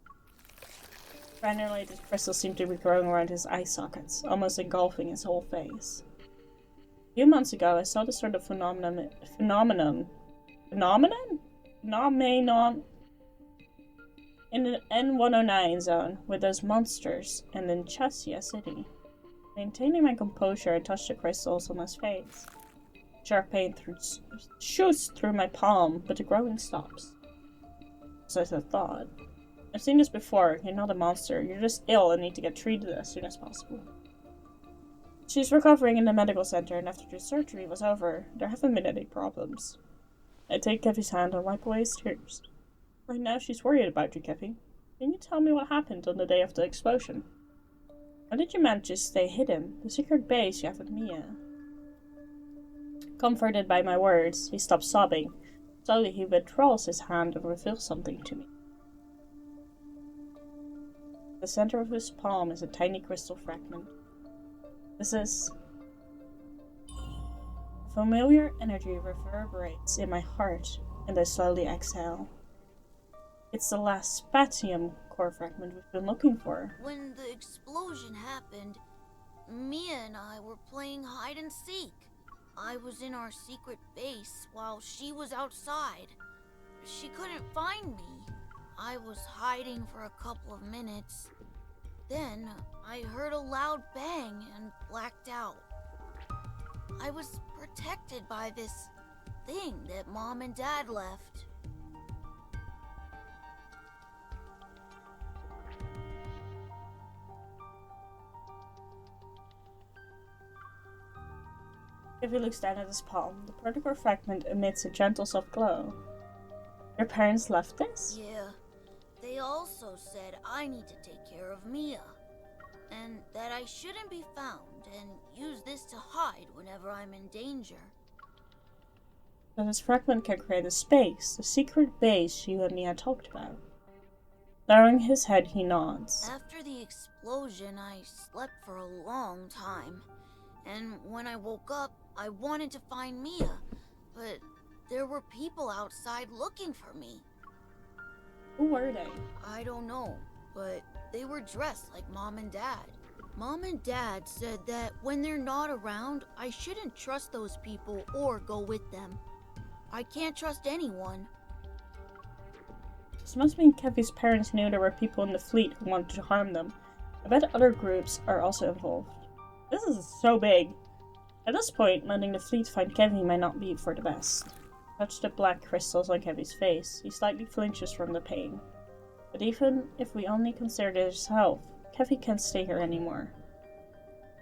Granulated crystals seem to be growing around his eye sockets, almost engulfing his whole face. A few months ago, I saw this sort of phenomenon in the N109 zone with those monsters and in Chessia City. Maintaining my composure, I touch the crystals on his face. Sharp pain shoots through my palm, but the growing stops. As I thought. I've seen this before. You're not a monster. You're just ill and need to get treated as soon as possible. She's recovering in the medical center, and after the surgery was over, there haven't been any problems. I take Kevy's hand and wipe away his tears. Right now she's worried about you, Kevy. Can you tell me what happened on the day of the explosion? How did you manage to stay hidden? The secret base you have with Mia. Comforted by my words, he stops sobbing. Slowly he withdraws his hand and reveals something to me. The center of his palm is a tiny crystal fragment. This is... Familiar energy reverberates in my heart, and I slowly exhale. It's the last spatium core fragment we've been looking for. When the explosion happened, Mia and I were playing hide and seek. I was in our secret base while she was outside. She couldn't find me. I was hiding for a couple of minutes. Then I heard a loud bang and blacked out. I was protected by this thing that Mom and Dad left. If he looks down at his palm, the particle fragment emits a gentle soft glow. Your parents left this? Yeah. They also said I need to take care of Mia. And that I shouldn't be found and use this to hide whenever I'm in danger. But this fragment can create a space, the secret base you and Mia talked about. Lowering his head, he nods. After the explosion, I slept for a long time. And when I woke up, I wanted to find Mia, but there were people outside looking for me. Who were they? I don't know, but they were dressed like Mom and Dad. Mom and Dad said that when they're not around, I shouldn't trust those people or go with them. I can't trust anyone. This must mean Kevy's parents knew there were people in the fleet who wanted to harm them. I bet other groups are also involved. This is so big. At this point, letting the fleet find Kevy might not be for the best. Touch the black crystals on Kevy's face. He slightly flinches from the pain. But even if we only consider his health, Kevy can't stay here anymore.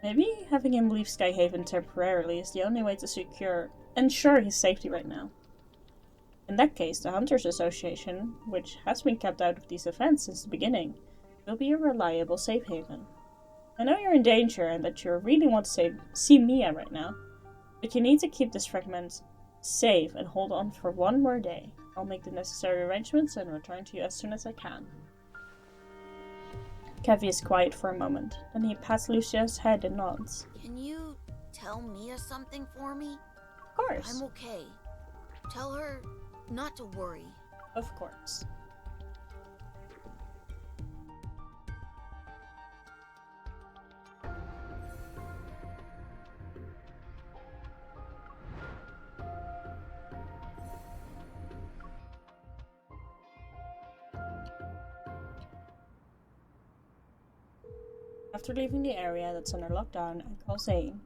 Maybe having him leave Skyhaven temporarily is the only way to ensure his safety right now. In that case, the Hunters Association, which has been kept out of these events since the beginning, will be a reliable safe haven. I know you're in danger and that you really want to see Mia right now, but you need to keep this fragment safe and hold on for one more day. I'll make the necessary arrangements and return to you as soon as I can. Kevy is quiet for a moment, then he pats Lucia's head and nods. Can you tell Mia something for me? Of course. I'm okay. Tell her not to worry. Of course. After leaving the area that's under lockdown, I call Zane.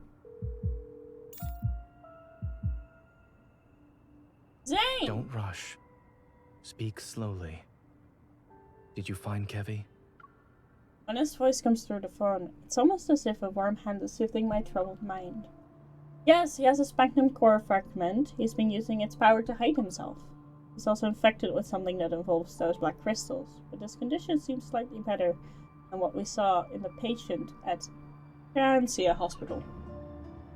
Zane! Don't rush. Speak slowly. Did you find Kevy? When his voice comes through the phone, it's almost as if a warm hand is soothing my troubled mind. Yes, he has a spectrum core fragment. He's been using its power to hide himself. He's also infected with something that involves those black crystals, but his condition seems slightly better than what we saw in the patient at Chancia Hospital.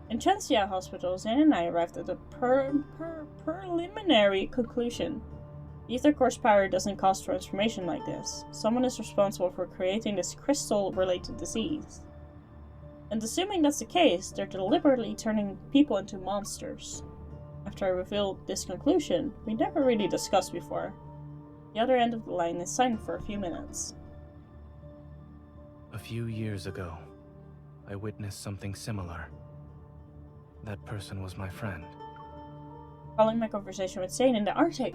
In Chancia Hospital, Zane and I arrived at a preliminary conclusion. Ether core's power doesn't cause transformation like this. Someone is responsible for creating this crystal-related disease. And assuming that's the case, they're deliberately turning people into monsters. After I revealed this conclusion, we never really discussed before. The other end of the line is silent for a few minutes. A few years ago, I witnessed something similar. That person was my friend. Following my conversation with Zane in the Arctic,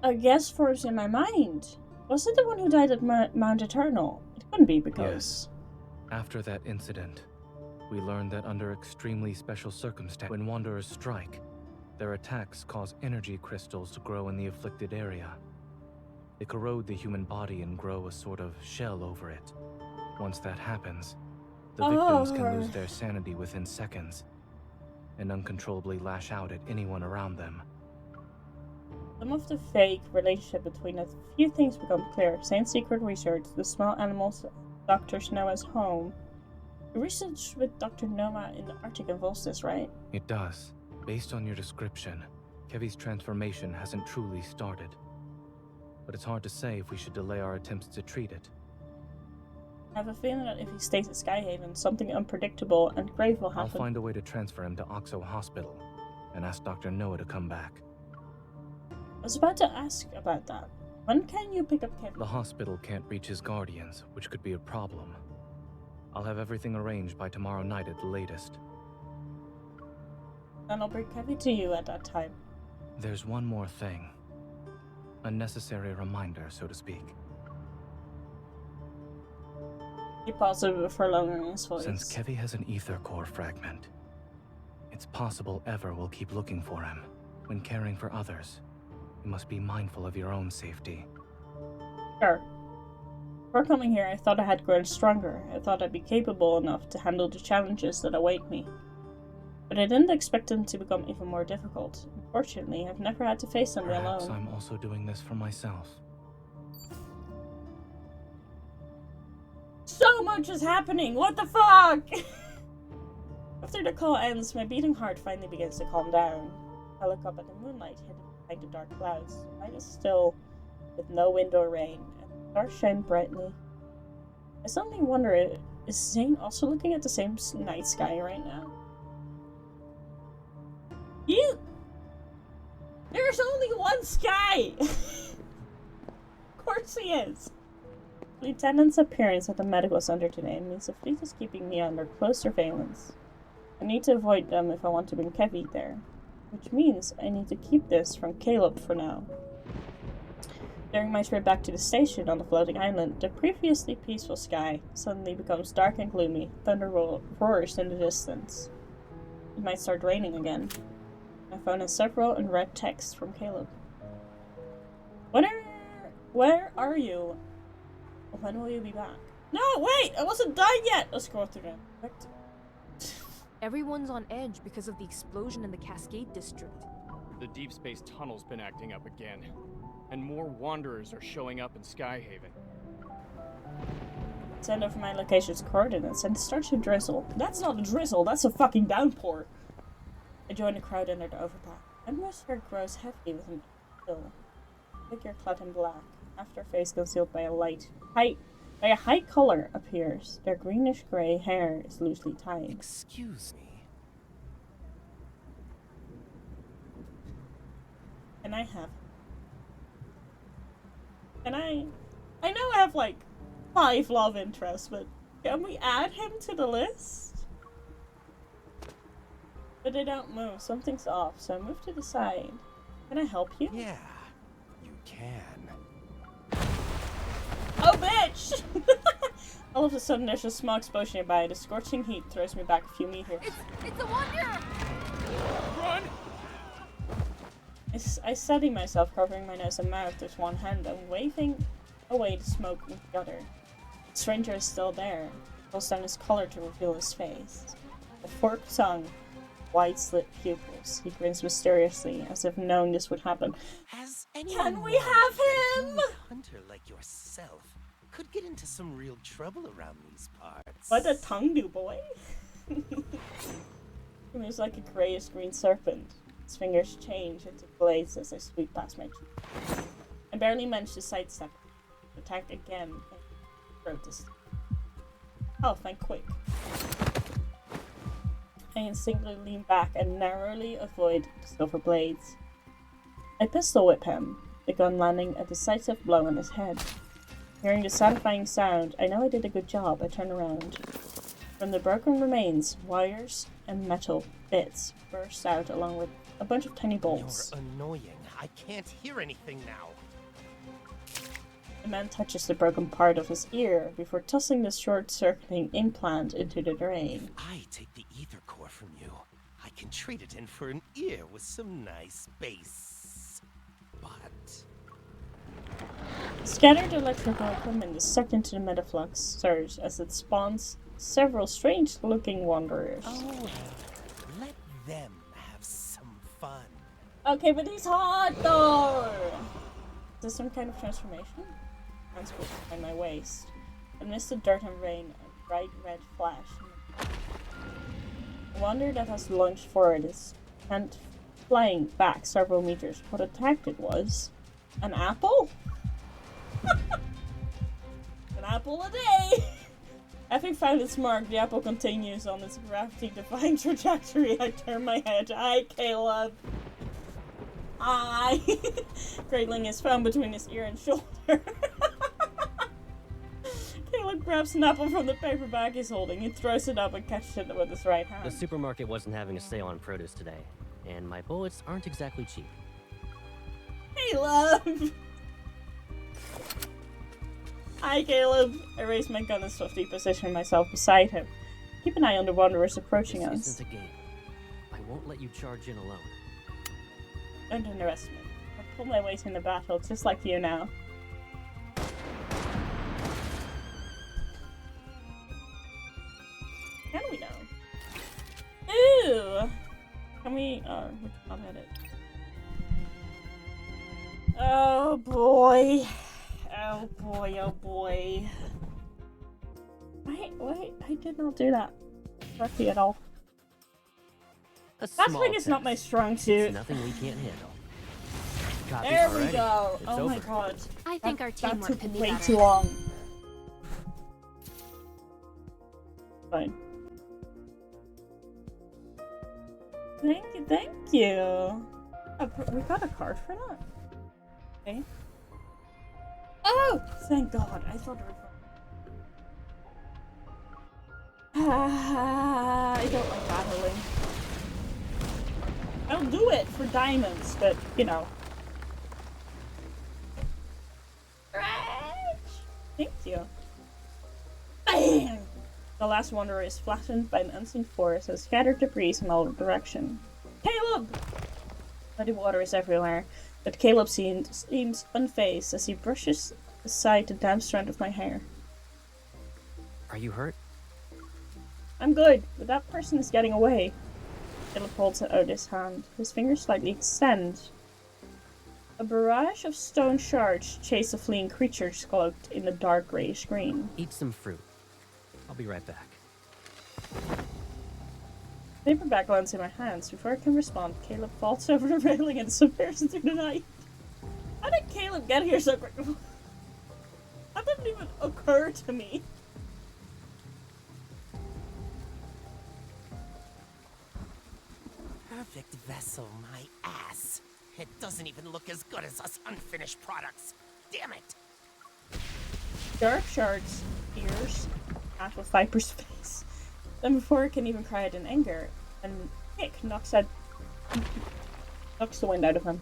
a guess forms in my mind. Was it the one who died at Mount Eternal? It couldn't be because... Yes. After that incident, we learned that under extremely special circumstances, when Wanderers strike, their attacks cause energy crystals to grow in the afflicted area. They corrode the human body and grow a sort of shell over it. Once that happens, the victims can lose their sanity within seconds and uncontrollably lash out at anyone around them. Some of the vague relationship between a few things become clear. Zane's secret research, the small animals Dr. Noah's home. The research with Dr. Noah in the Arctic involves this, right? It does. Based on your description, Kevy's transformation hasn't truly started. But it's hard to say if we should delay our attempts to treat it. I have a feeling that if he stays at Skyhaven, something unpredictable and grave will happen. I'll find a way to transfer him to Oxo Hospital and ask Dr. Noah to come back. I was about to ask about that. When can you pick up Kevy? The hospital can't reach his guardians, which could be a problem. I'll have everything arranged by tomorrow night at the latest. Then I'll bring Kevy to you at that time. There's one more thing. A necessary reminder, so to speak. He paused before lowering his voice. Since Kevy has an ether core fragment, it's possible Ever will keep looking for him. When caring for others, you must be mindful of your own safety. Sure. Before coming here, I thought I had grown stronger. I thought I'd be capable enough to handle the challenges that await me. But I didn't expect them to become even more difficult. Unfortunately, I've never had to face them alone. Perhaps I'm also doing this for myself. So much is happening! What the fuck? After the call ends, my beating heart finally begins to calm down. I look up at the moonlight hidden behind the dark clouds. The night is still, with no wind or rain, and the stars shine brightly. I suddenly wonder, is Zane also looking at the same night sky right now? There's only one sky! Of course he is! Lieutenant's appearance at the medical center today means the fleet is keeping me under close surveillance. I need to avoid them if I want to bring Kevy there, which means I need to keep this from Caleb for now. During my trip back to the station on the floating island, the previously peaceful sky suddenly becomes dark and gloomy. Thunder roars in the distance. It might start raining again. My phone has several unread texts from Caleb. Where are you? When will you be back? No, wait! I wasn't done yet! Let's scroll through them. Everyone's on edge because of the explosion in the Cascade District. The Deepspace tunnel's been acting up again, and more Wanderers are showing up in Skyhaven. Send over my location's coordinates and it starts to drizzle. That's not a drizzle, that's a fucking downpour. I join the crowd under the overpass. Atmosphere grows heavy with an chill. Figure clad in black, half their face concealed by a high collar appears. Their greenish-gray hair is loosely tied. Excuse me. And I know I have like 5 love interests, but can we add him to the list? But they don't move. Something's off, so I move to the side. Can I help you? Yeah, you can. Oh, bitch! All of a sudden, there's a smog explosion nearby. The scorching heat throws me back a few meters. It's a wonder! Run! I steady myself, covering my nose and mouth with one hand and waving away the smoke with the other. The stranger is still there. Pulls down his collar to reveal his face. A forked tongue, wide-slit pupils. He grins mysteriously, as if knowing this would happen. Can we have him? A hunter like yourself could get into some real trouble around these parts. What did tongue do, boy? He moves like a grayish-green serpent. His fingers change into blades as I sweep past my cheek. I barely managed to sidestep. Attacked again. Protest. Oh, thank quick. I instinctively lean back and narrowly avoid the silver blades. I pistol whip him, the gun landing a decisive blow on his head. Hearing the satisfying sound, I know I did a good job. I turn around. From the broken remains, wires and metal bits burst out along with a bunch of tiny bolts. You're annoying. I can't hear anything now. The man touches the broken part of his ear before tossing the short-circuiting implant into the drain. I take the ether core from you. I can trade it in for an ear with some nice bass. But... Scattered electrical equipment is sucked into the metaflux surge as it spawns several strange-looking wanderers. Oh, let them have some fun. Okay, but he's hot though! Is this some kind of transformation? Hands put behind my waist. Amidst the dirt and rain, a bright red flash. The wanderer that has lunged forward is sent flying back several meters. What attacked it was an apple? An apple a day! Having found its mark, the apple continues on its gravity-defying trajectory. I turn my head. Hi, Caleb. Hi. Cradling his phone between his ear and shoulder. Caleb grabs an apple from the paper bag he's holding. He throws it up and catches it with his right hand. The supermarket wasn't having a sale on produce today, and my bullets aren't exactly cheap. Caleb! Hi, Caleb. I raise my gun and swiftly position myself beside him. Keep an eye on the wanderers approaching us. This isn't a game. I won't let you charge in alone. Don't underestimate. I pull my weight in the battle, just like you now. How do we know? Ooh! Can we... Oh, we can't hit it. Oh boy. Oh boy, oh boy. Wait, I did not do that correctly at all. That thing is not my strong suit. It's nothing we can't handle. Copy there already. We go. It's oh over. My god. I think our teamwork that took could be way better. too long. Fine. Thank you. Oh, we got a card for that. Okay. Oh, thank God! I thought it was. I don't like battling. I'll do it for diamonds, but you know. Thank you. Bam! The last wanderer is flattened by an unseen force and scattered debris in all directions. Caleb! Muddy water is everywhere, but Caleb seems unfazed as he brushes aside the damp strand of my hair. Are you hurt? I'm good, but that person is getting away. Caleb holds out his hand. His fingers slightly extend. A barrage of stone shards chase the fleeing creatures cloaked in the dark grayish green. Eat some fruit. I'll be right back. Paperback lands in my hands. Before I can respond, Caleb falls over the railing and disappears into the night. How did Caleb get here so quick? That didn't even occur to me. Perfect vessel, my ass. It doesn't even look as good as us unfinished products. Damn it. Dark shards, ears, half of Viper's face. Then before I can even cry out in anger, and kick knocks the wind out of him.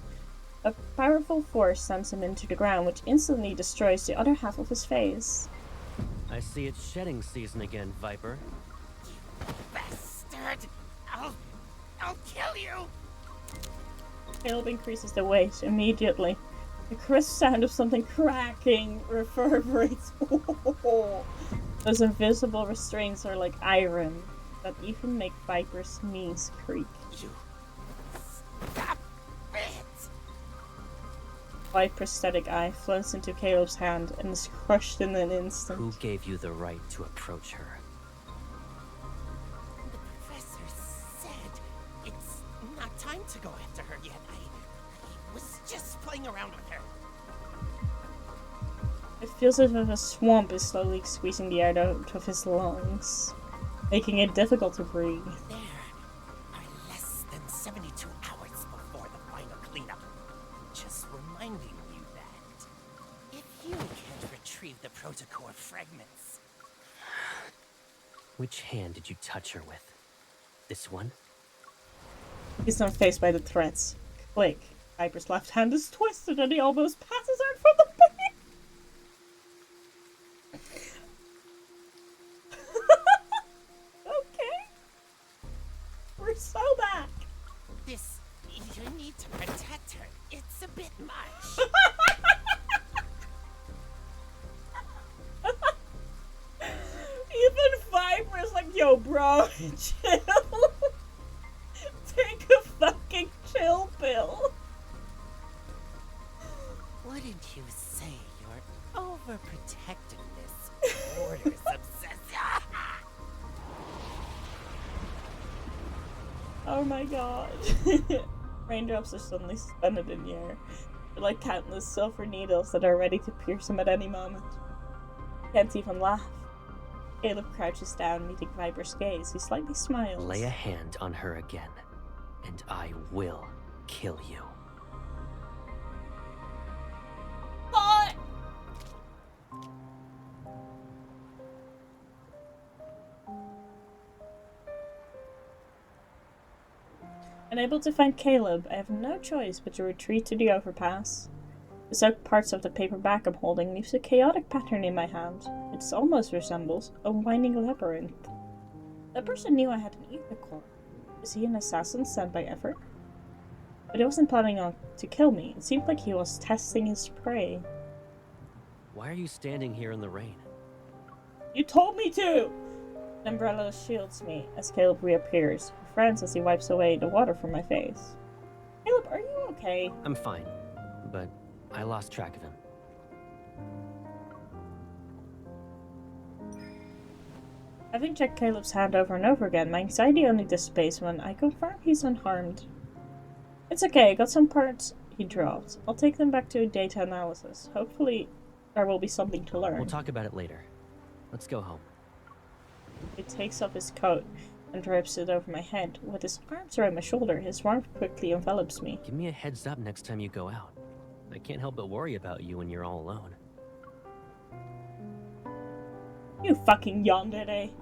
A powerful force sends him into the ground, which instantly destroys the other half of his face. I see it's shedding season again, Viper. Bastard! I'll kill you! Caleb increases the weight immediately. The crisp sound of something cracking reverberates. Those invisible restraints are like iron that even make Viper's knees creak. You... Stop it! White prosthetic eye floats into Caleb's hand and is crushed in an instant. Who gave you the right to approach her? The professor said it's not time to go after her yet. I was just playing around with her. It feels as if a swamp is slowly squeezing the air out of his lungs, making it difficult to breathe. There are less than 72 hours before the final cleanup. Just reminding you that if you can't retrieve the protocore fragments... Which hand did you touch her with? This one? He's not faced by the threats. Click. Viper's left hand is twisted and he almost passes out from the pain. Okay. We're so back. This... you need to protect her. It's a bit much. Even Viper's like, yo, bro, chill. Take a fucking chill pill. Wouldn't you say your overprotectiveness borders obsession? Oh my god. Raindrops are suddenly suspended in the air. They're like countless silver needles that are ready to pierce him at any moment. Can't even laugh. Caleb crouches down, meeting Viper's gaze. He slightly smiles. Lay a hand on her again, and I will kill you. What? Unable to find Caleb, I have no choice but to retreat to the overpass. The soaked parts of the paperback I'm holding leaves a chaotic pattern in my hand. It almost resembles a winding labyrinth. That person knew I had an ether core. Is he an assassin sent by Effort? But he wasn't planning on to kill me. It seemed like he was testing his prey. Why are you standing here in the rain? You told me to! An umbrella shields me as Caleb reappears. He frowns as he wipes away the water from my face. Caleb, are you okay? I'm fine, but I lost track of him. Having checked Caleb's hand over and over again, my anxiety only dissipates when I confirm he's unharmed. It's okay, I got some parts he dropped. I'll take them back to data analysis. Hopefully there will be something to learn. We'll talk about it later. Let's go home. He takes off his coat and drapes it over my head. With his arms around my shoulder, his warmth quickly envelops me. Give me a heads up next time you go out. I can't help but worry about you when you're all alone. You fucking yawned today.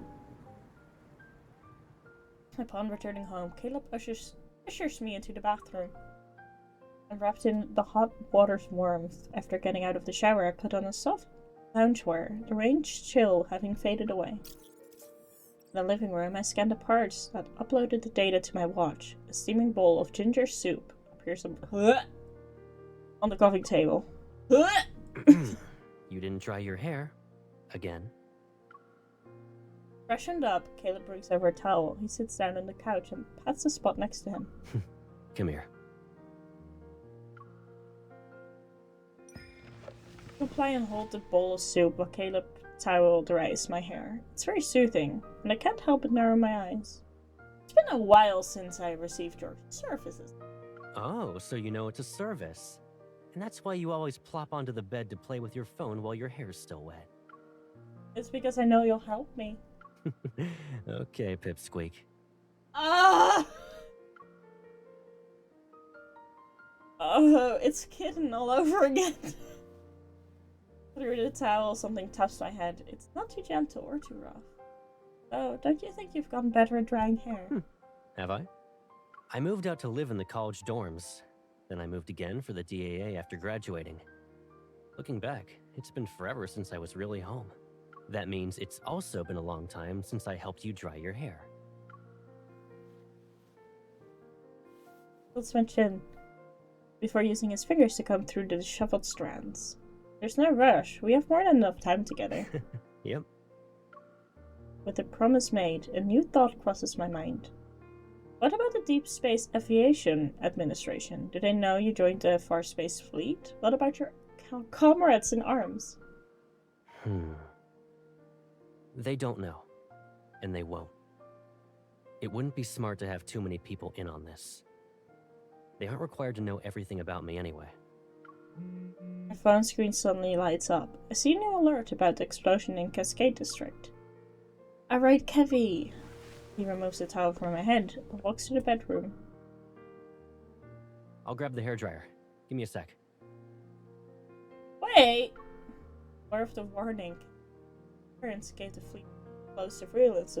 Upon returning home, Caleb ushers me into the bathroom. I'm wrapped in the hot water's warmth. After getting out of the shower, I put on a soft loungewear, the rain's chill having faded away. In the living room, I scanned the parts that uploaded the data to my watch. A steaming bowl of ginger soup appears on the coffee table. You didn't dry your hair. Again. Freshened up, Caleb brings over a towel. He sits down on the couch and pats the spot next to him. Come here. I apply and hold the bowl of soup while Caleb towel dries my hair. It's very soothing, and I can't help but narrow my eyes. It's been a while since I received your services. Oh, so you know it's a service. And that's why you always plop onto the bed to play with your phone while your hair's still wet. It's because I know you'll help me. Okay, Pipsqueak. Ah! Oh, it's kitten all over again. Through the towel, something taps my head. It's not too gentle or too rough. Oh, don't you think you've gotten better at drying hair? Have I? I moved out to live in the college dorms. Then I moved again for the DAA after graduating. Looking back, it's been forever since I was really home. That means it's also been a long time since I helped you dry your hair. Let's mention before using his fingers to comb through the disheveled strands. There's no rush. We have more than enough time together. Yep. With the promise made, a new thought crosses my mind. What about the Deep Space Aviation Administration? Do they know you joined the Far Space Fleet? What about your comrades in arms? They don't know. And they won't. It wouldn't be smart to have too many people in on this. They aren't required to know everything about me anyway. My phone screen suddenly lights up. I see a new alert about the explosion in Cascade District. Alright, Kevy. He removes the towel from my head and walks to the bedroom. I'll grab the hairdryer. Give me a sec. Wait! Aware of the warning, parents gave the fleet close surveillance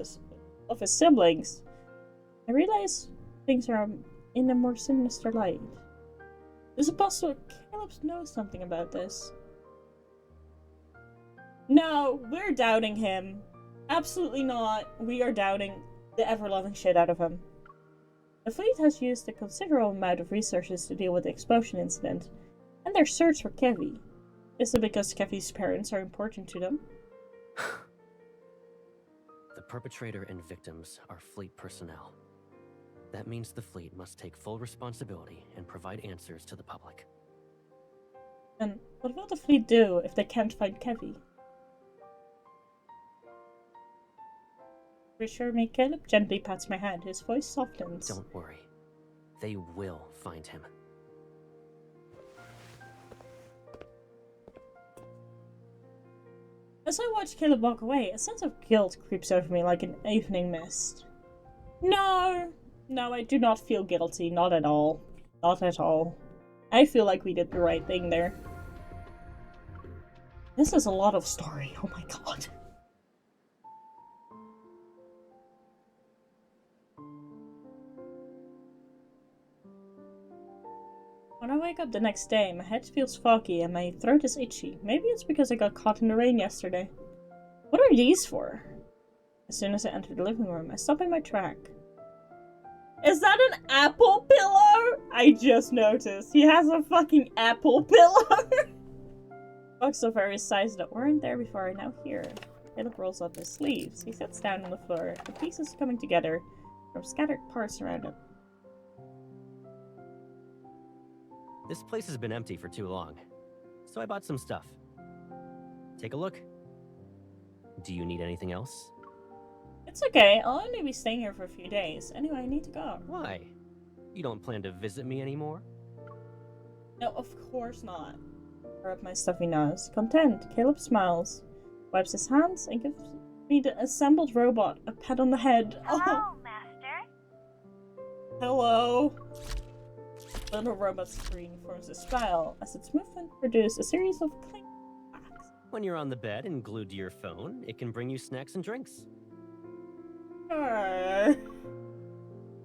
of his siblings. I realize things are in a more sinister light. Is it possible Caleb knows something about this? No, we're doubting him. Absolutely not. We are doubting the ever-loving shit out of him. The fleet has used a considerable amount of resources to deal with the explosion incident, and their search for Kevy. Is it because Kevy's parents are important to them? The perpetrator and victims are fleet personnel. That means the fleet must take full responsibility and provide answers to the public. And what will the fleet do if they can't find Kevy? Reassure me, Caleb gently pats my hand. His voice softens. Don't worry. They will find him. As I watch Caleb walk away, a sense of guilt creeps over me like an evening mist. No, I do not feel guilty. Not at all. Not at all. I feel like we did the right thing there. This is a lot of story. Oh my god. When I wake up the next day, my head feels foggy and my throat is itchy. Maybe it's because I got caught in the rain yesterday. What are these for? As soon as I enter the living room, I stop in my track. Is that an apple pillow? I just noticed. He has a fucking apple pillow. Boxes of various sizes that weren't there before are now here. Caleb rolls up his sleeves. He sits down on the floor, the pieces coming together from scattered parts around him. This place has been empty for too long, so I bought some stuff. Take a look. Do you need anything else? It's okay, I'll only be staying here for a few days. Anyway, I need to go. Why? You don't plan to visit me anymore? No, of course not. I rub my stuffy nose. Content, Caleb smiles, wipes his hands, and gives me the assembled robot a pat on the head. Hello, Master. Hello. The little robot screen forms a spiral as its movement produces a series of clink clacks. When you're on the bed and glued to your phone, it can bring you snacks and drinks.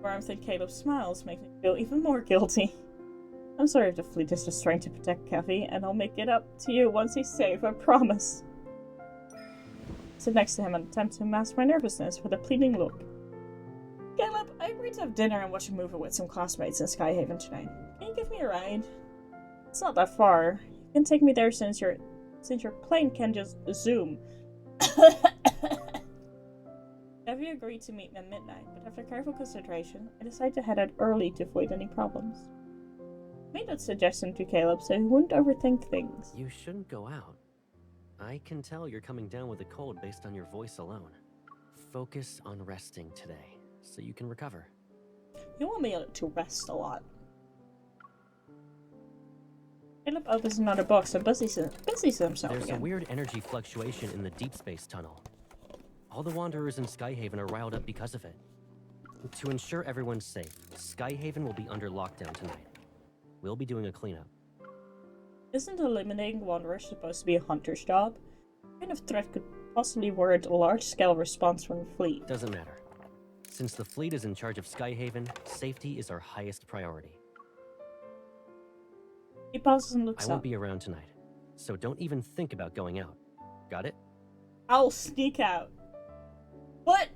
Warmth in Caleb's smiles make me feel even more guilty. I'm sorry if the fleet is just trying to protect Kevy, and I'll make it up to you once he's safe, I promise. I sit next to him and attempt to mask my nervousness with a pleading look. Caleb, I agreed to have dinner and watch a movie with some classmates in Skyhaven tonight. Can you give me a ride? It's not that far. You can take me there since your plane can just zoom. Kevy agreed to meet me at midnight, but after careful consideration, I decided to head out early to avoid any problems. I made that suggestion to Caleb so he wouldn't overthink things. You shouldn't go out. I can tell you're coming down with a cold based on your voice alone. Focus on resting today, so you can recover. You want me to rest a lot. Caleb opens another box and busies himself There's again. a weird energy fluctuation in the Deepspace tunnel. All the Wanderers in Skyhaven are riled up because of it. To ensure everyone's safe, Skyhaven will be under lockdown tonight. We'll be doing a cleanup. Isn't eliminating Wanderers supposed to be a hunter's job? What kind of threat could possibly warrant a large-scale response from the fleet? Doesn't matter. Since the fleet is in charge of Skyhaven, safety is our highest priority. He pauses and looks I up. won't be around tonight, so don't even think about going out. Got it? I'll sneak out. What?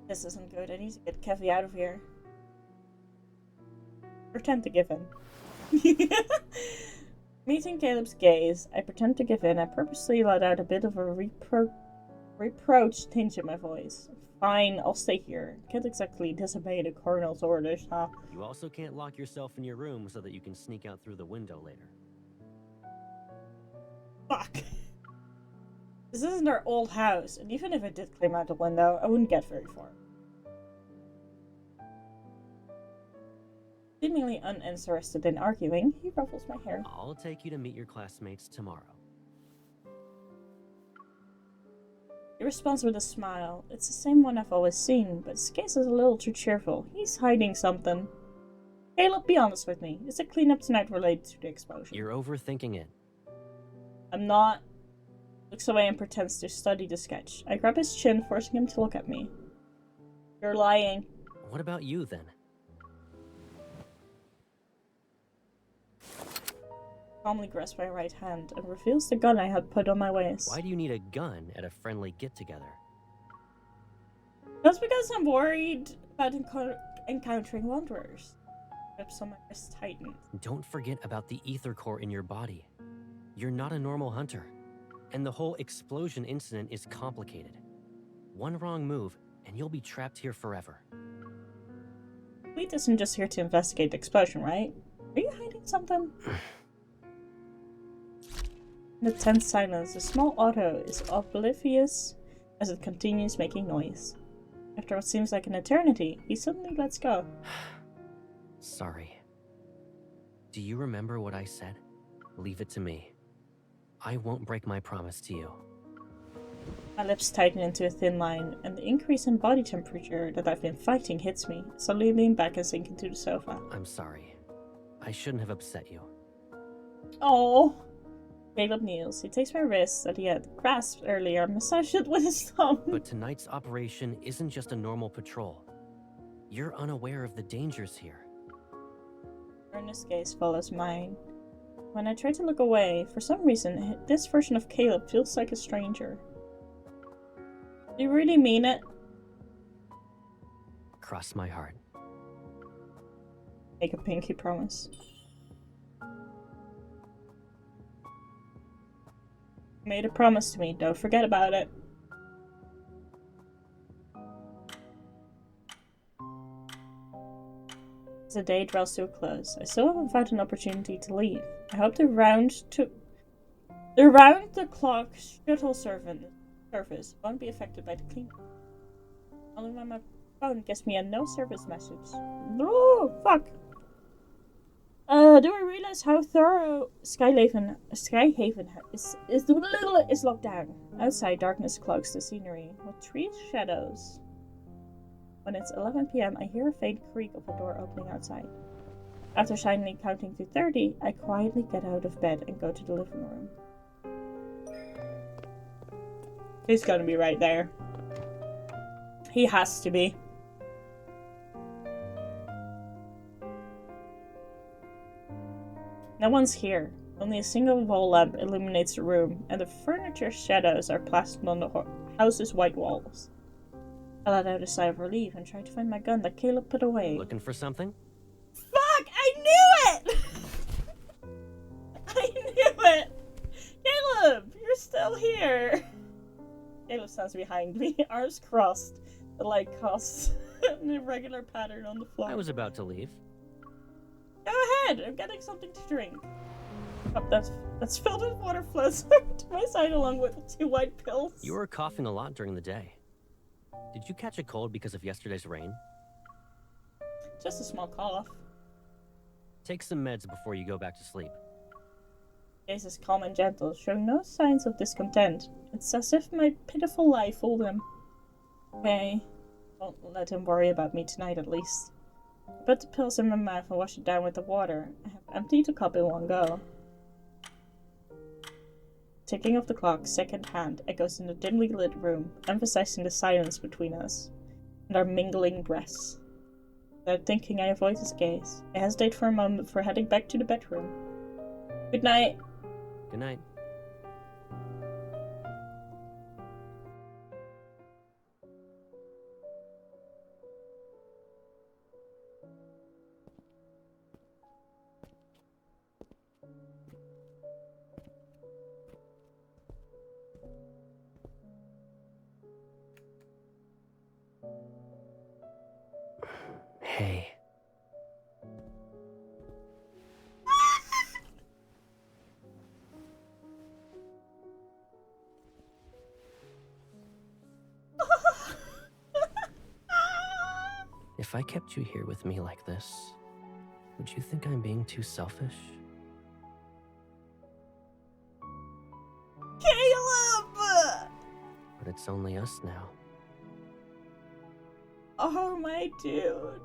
This isn't good. I need to get Kevy out of here. Pretend to give in. Meeting Caleb's gaze, I pretend to give in. I purposely let out a bit of a reproach tinge in my voice. Fine, I'll stay here. Can't exactly disobey the Colonel's orders, huh? You also can't lock yourself in your room so that you can sneak out through the window later. Fuck. This isn't our old house, and even if I did climb out the window, I wouldn't get very far. Seemingly uninterested in arguing, he ruffles my hair. I'll take you to meet your classmates tomorrow. He responds with a smile. It's the same one I've always seen, but his gaze is a little too cheerful. He's hiding something. Caleb, be honest with me. Is the cleanup tonight related to the explosion? You're overthinking it. I'm not. Looks away and pretends to study the sketch. I grab his chin, forcing him to look at me. You're lying. What about you, then? Calmly grasps my right hand and reveals the gun I had put on my waist. Why do you need a gun at a friendly get-together? That's because I'm worried about encountering wanderers. Lips on my wrist tighten. Don't forget about the ether core in your body. You're not a normal hunter. And the whole explosion incident is complicated. One wrong move, and you'll be trapped here forever. Fleet isn't just here to investigate the explosion, right? Are you hiding something? In the tense silence, the small auto is oblivious as it continues making noise. After what seems like an eternity, he suddenly lets go. Sorry. Do you remember what I said? Leave it to me. I won't break my promise to you. My lips tighten into a thin line, and the increase in body temperature that I've been fighting hits me. Suddenly lean back and sink into the sofa. I'm sorry. I shouldn't have upset you. Oh. Caleb kneels. He takes my wrist that he had grasped earlier and massages it with his thumb. But tonight's operation isn't just a normal patrol. You're unaware of the dangers here. Earnest gaze follows mine. When I try to look away, for some reason, this version of Caleb feels like a stranger. Do you really mean it? Cross my heart. Make a pinky promise. You made a promise to me, don't forget about it. As the day draws to a close, I still haven't found an opportunity to leave. I hope the round-the-clock shuttle service won't be affected by the cleanup. Only when my phone gives me a no service message. Oh, fuck! Do I realize how thorough Skyhaven is locked down? Outside, darkness cloaks the scenery with tree shadows. When it's 11 p.m., I hear a faint creak of a door opening outside. After silently counting to 30, I quietly get out of bed and go to the living room. He's gonna be right there. He has to be. No one's here. Only a single wall lamp illuminates the room, and the furniture's shadows are plastered on the house's white walls. I let out a sigh of relief and tried to find my gun that Caleb put away. Looking for something? Fuck! I knew it! I knew it! Caleb! You're still here! Caleb stands behind me, arms crossed, the light casts an irregular pattern on the floor. I was about to leave. Go ahead! I'm getting something to drink. Cup that's filled with water flows to my side along with 2 white pills. You were coughing a lot during the day. Did you catch a cold because of yesterday's rain? Just a small cough. Take some meds before you go back to sleep. Gaze is calm and gentle, showing no signs of discontent. It's as if my pitiful life fooled him. Okay, won't let him worry about me tonight at least. I put the pills in my mouth and wash it down with the water. I have emptied the cup in one go. Ticking of the clock, second hand, echoes in the dimly lit room, emphasizing the silence between us, and our mingling breaths. Without thinking, I avoid his gaze. I hesitate for a moment before heading back to the bedroom. Good night. Good night. If I kept you here with me like this, would you think I'm being too selfish? Caleb! But it's only us now. Oh, my dude.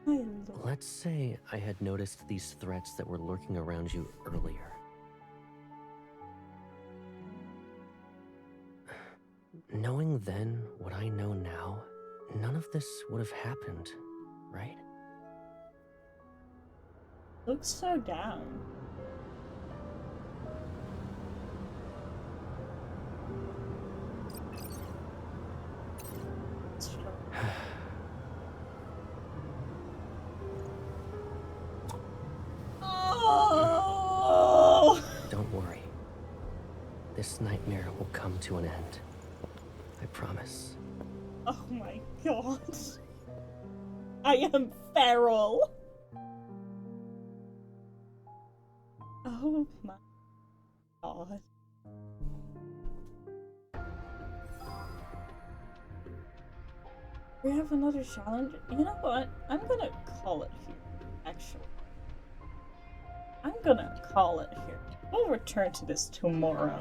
My lord. Let's say I had noticed these threats that were lurking around you earlier. Knowing then what I know now, none of this would have happened, right? Looks so down. Oh! Don't worry. This nightmare will come to an end. I promise. Oh my god. I am feral. Oh my god. We have another challenge. You know what? I'm gonna call it here, actually. I'm gonna call it here. We'll return to this tomorrow.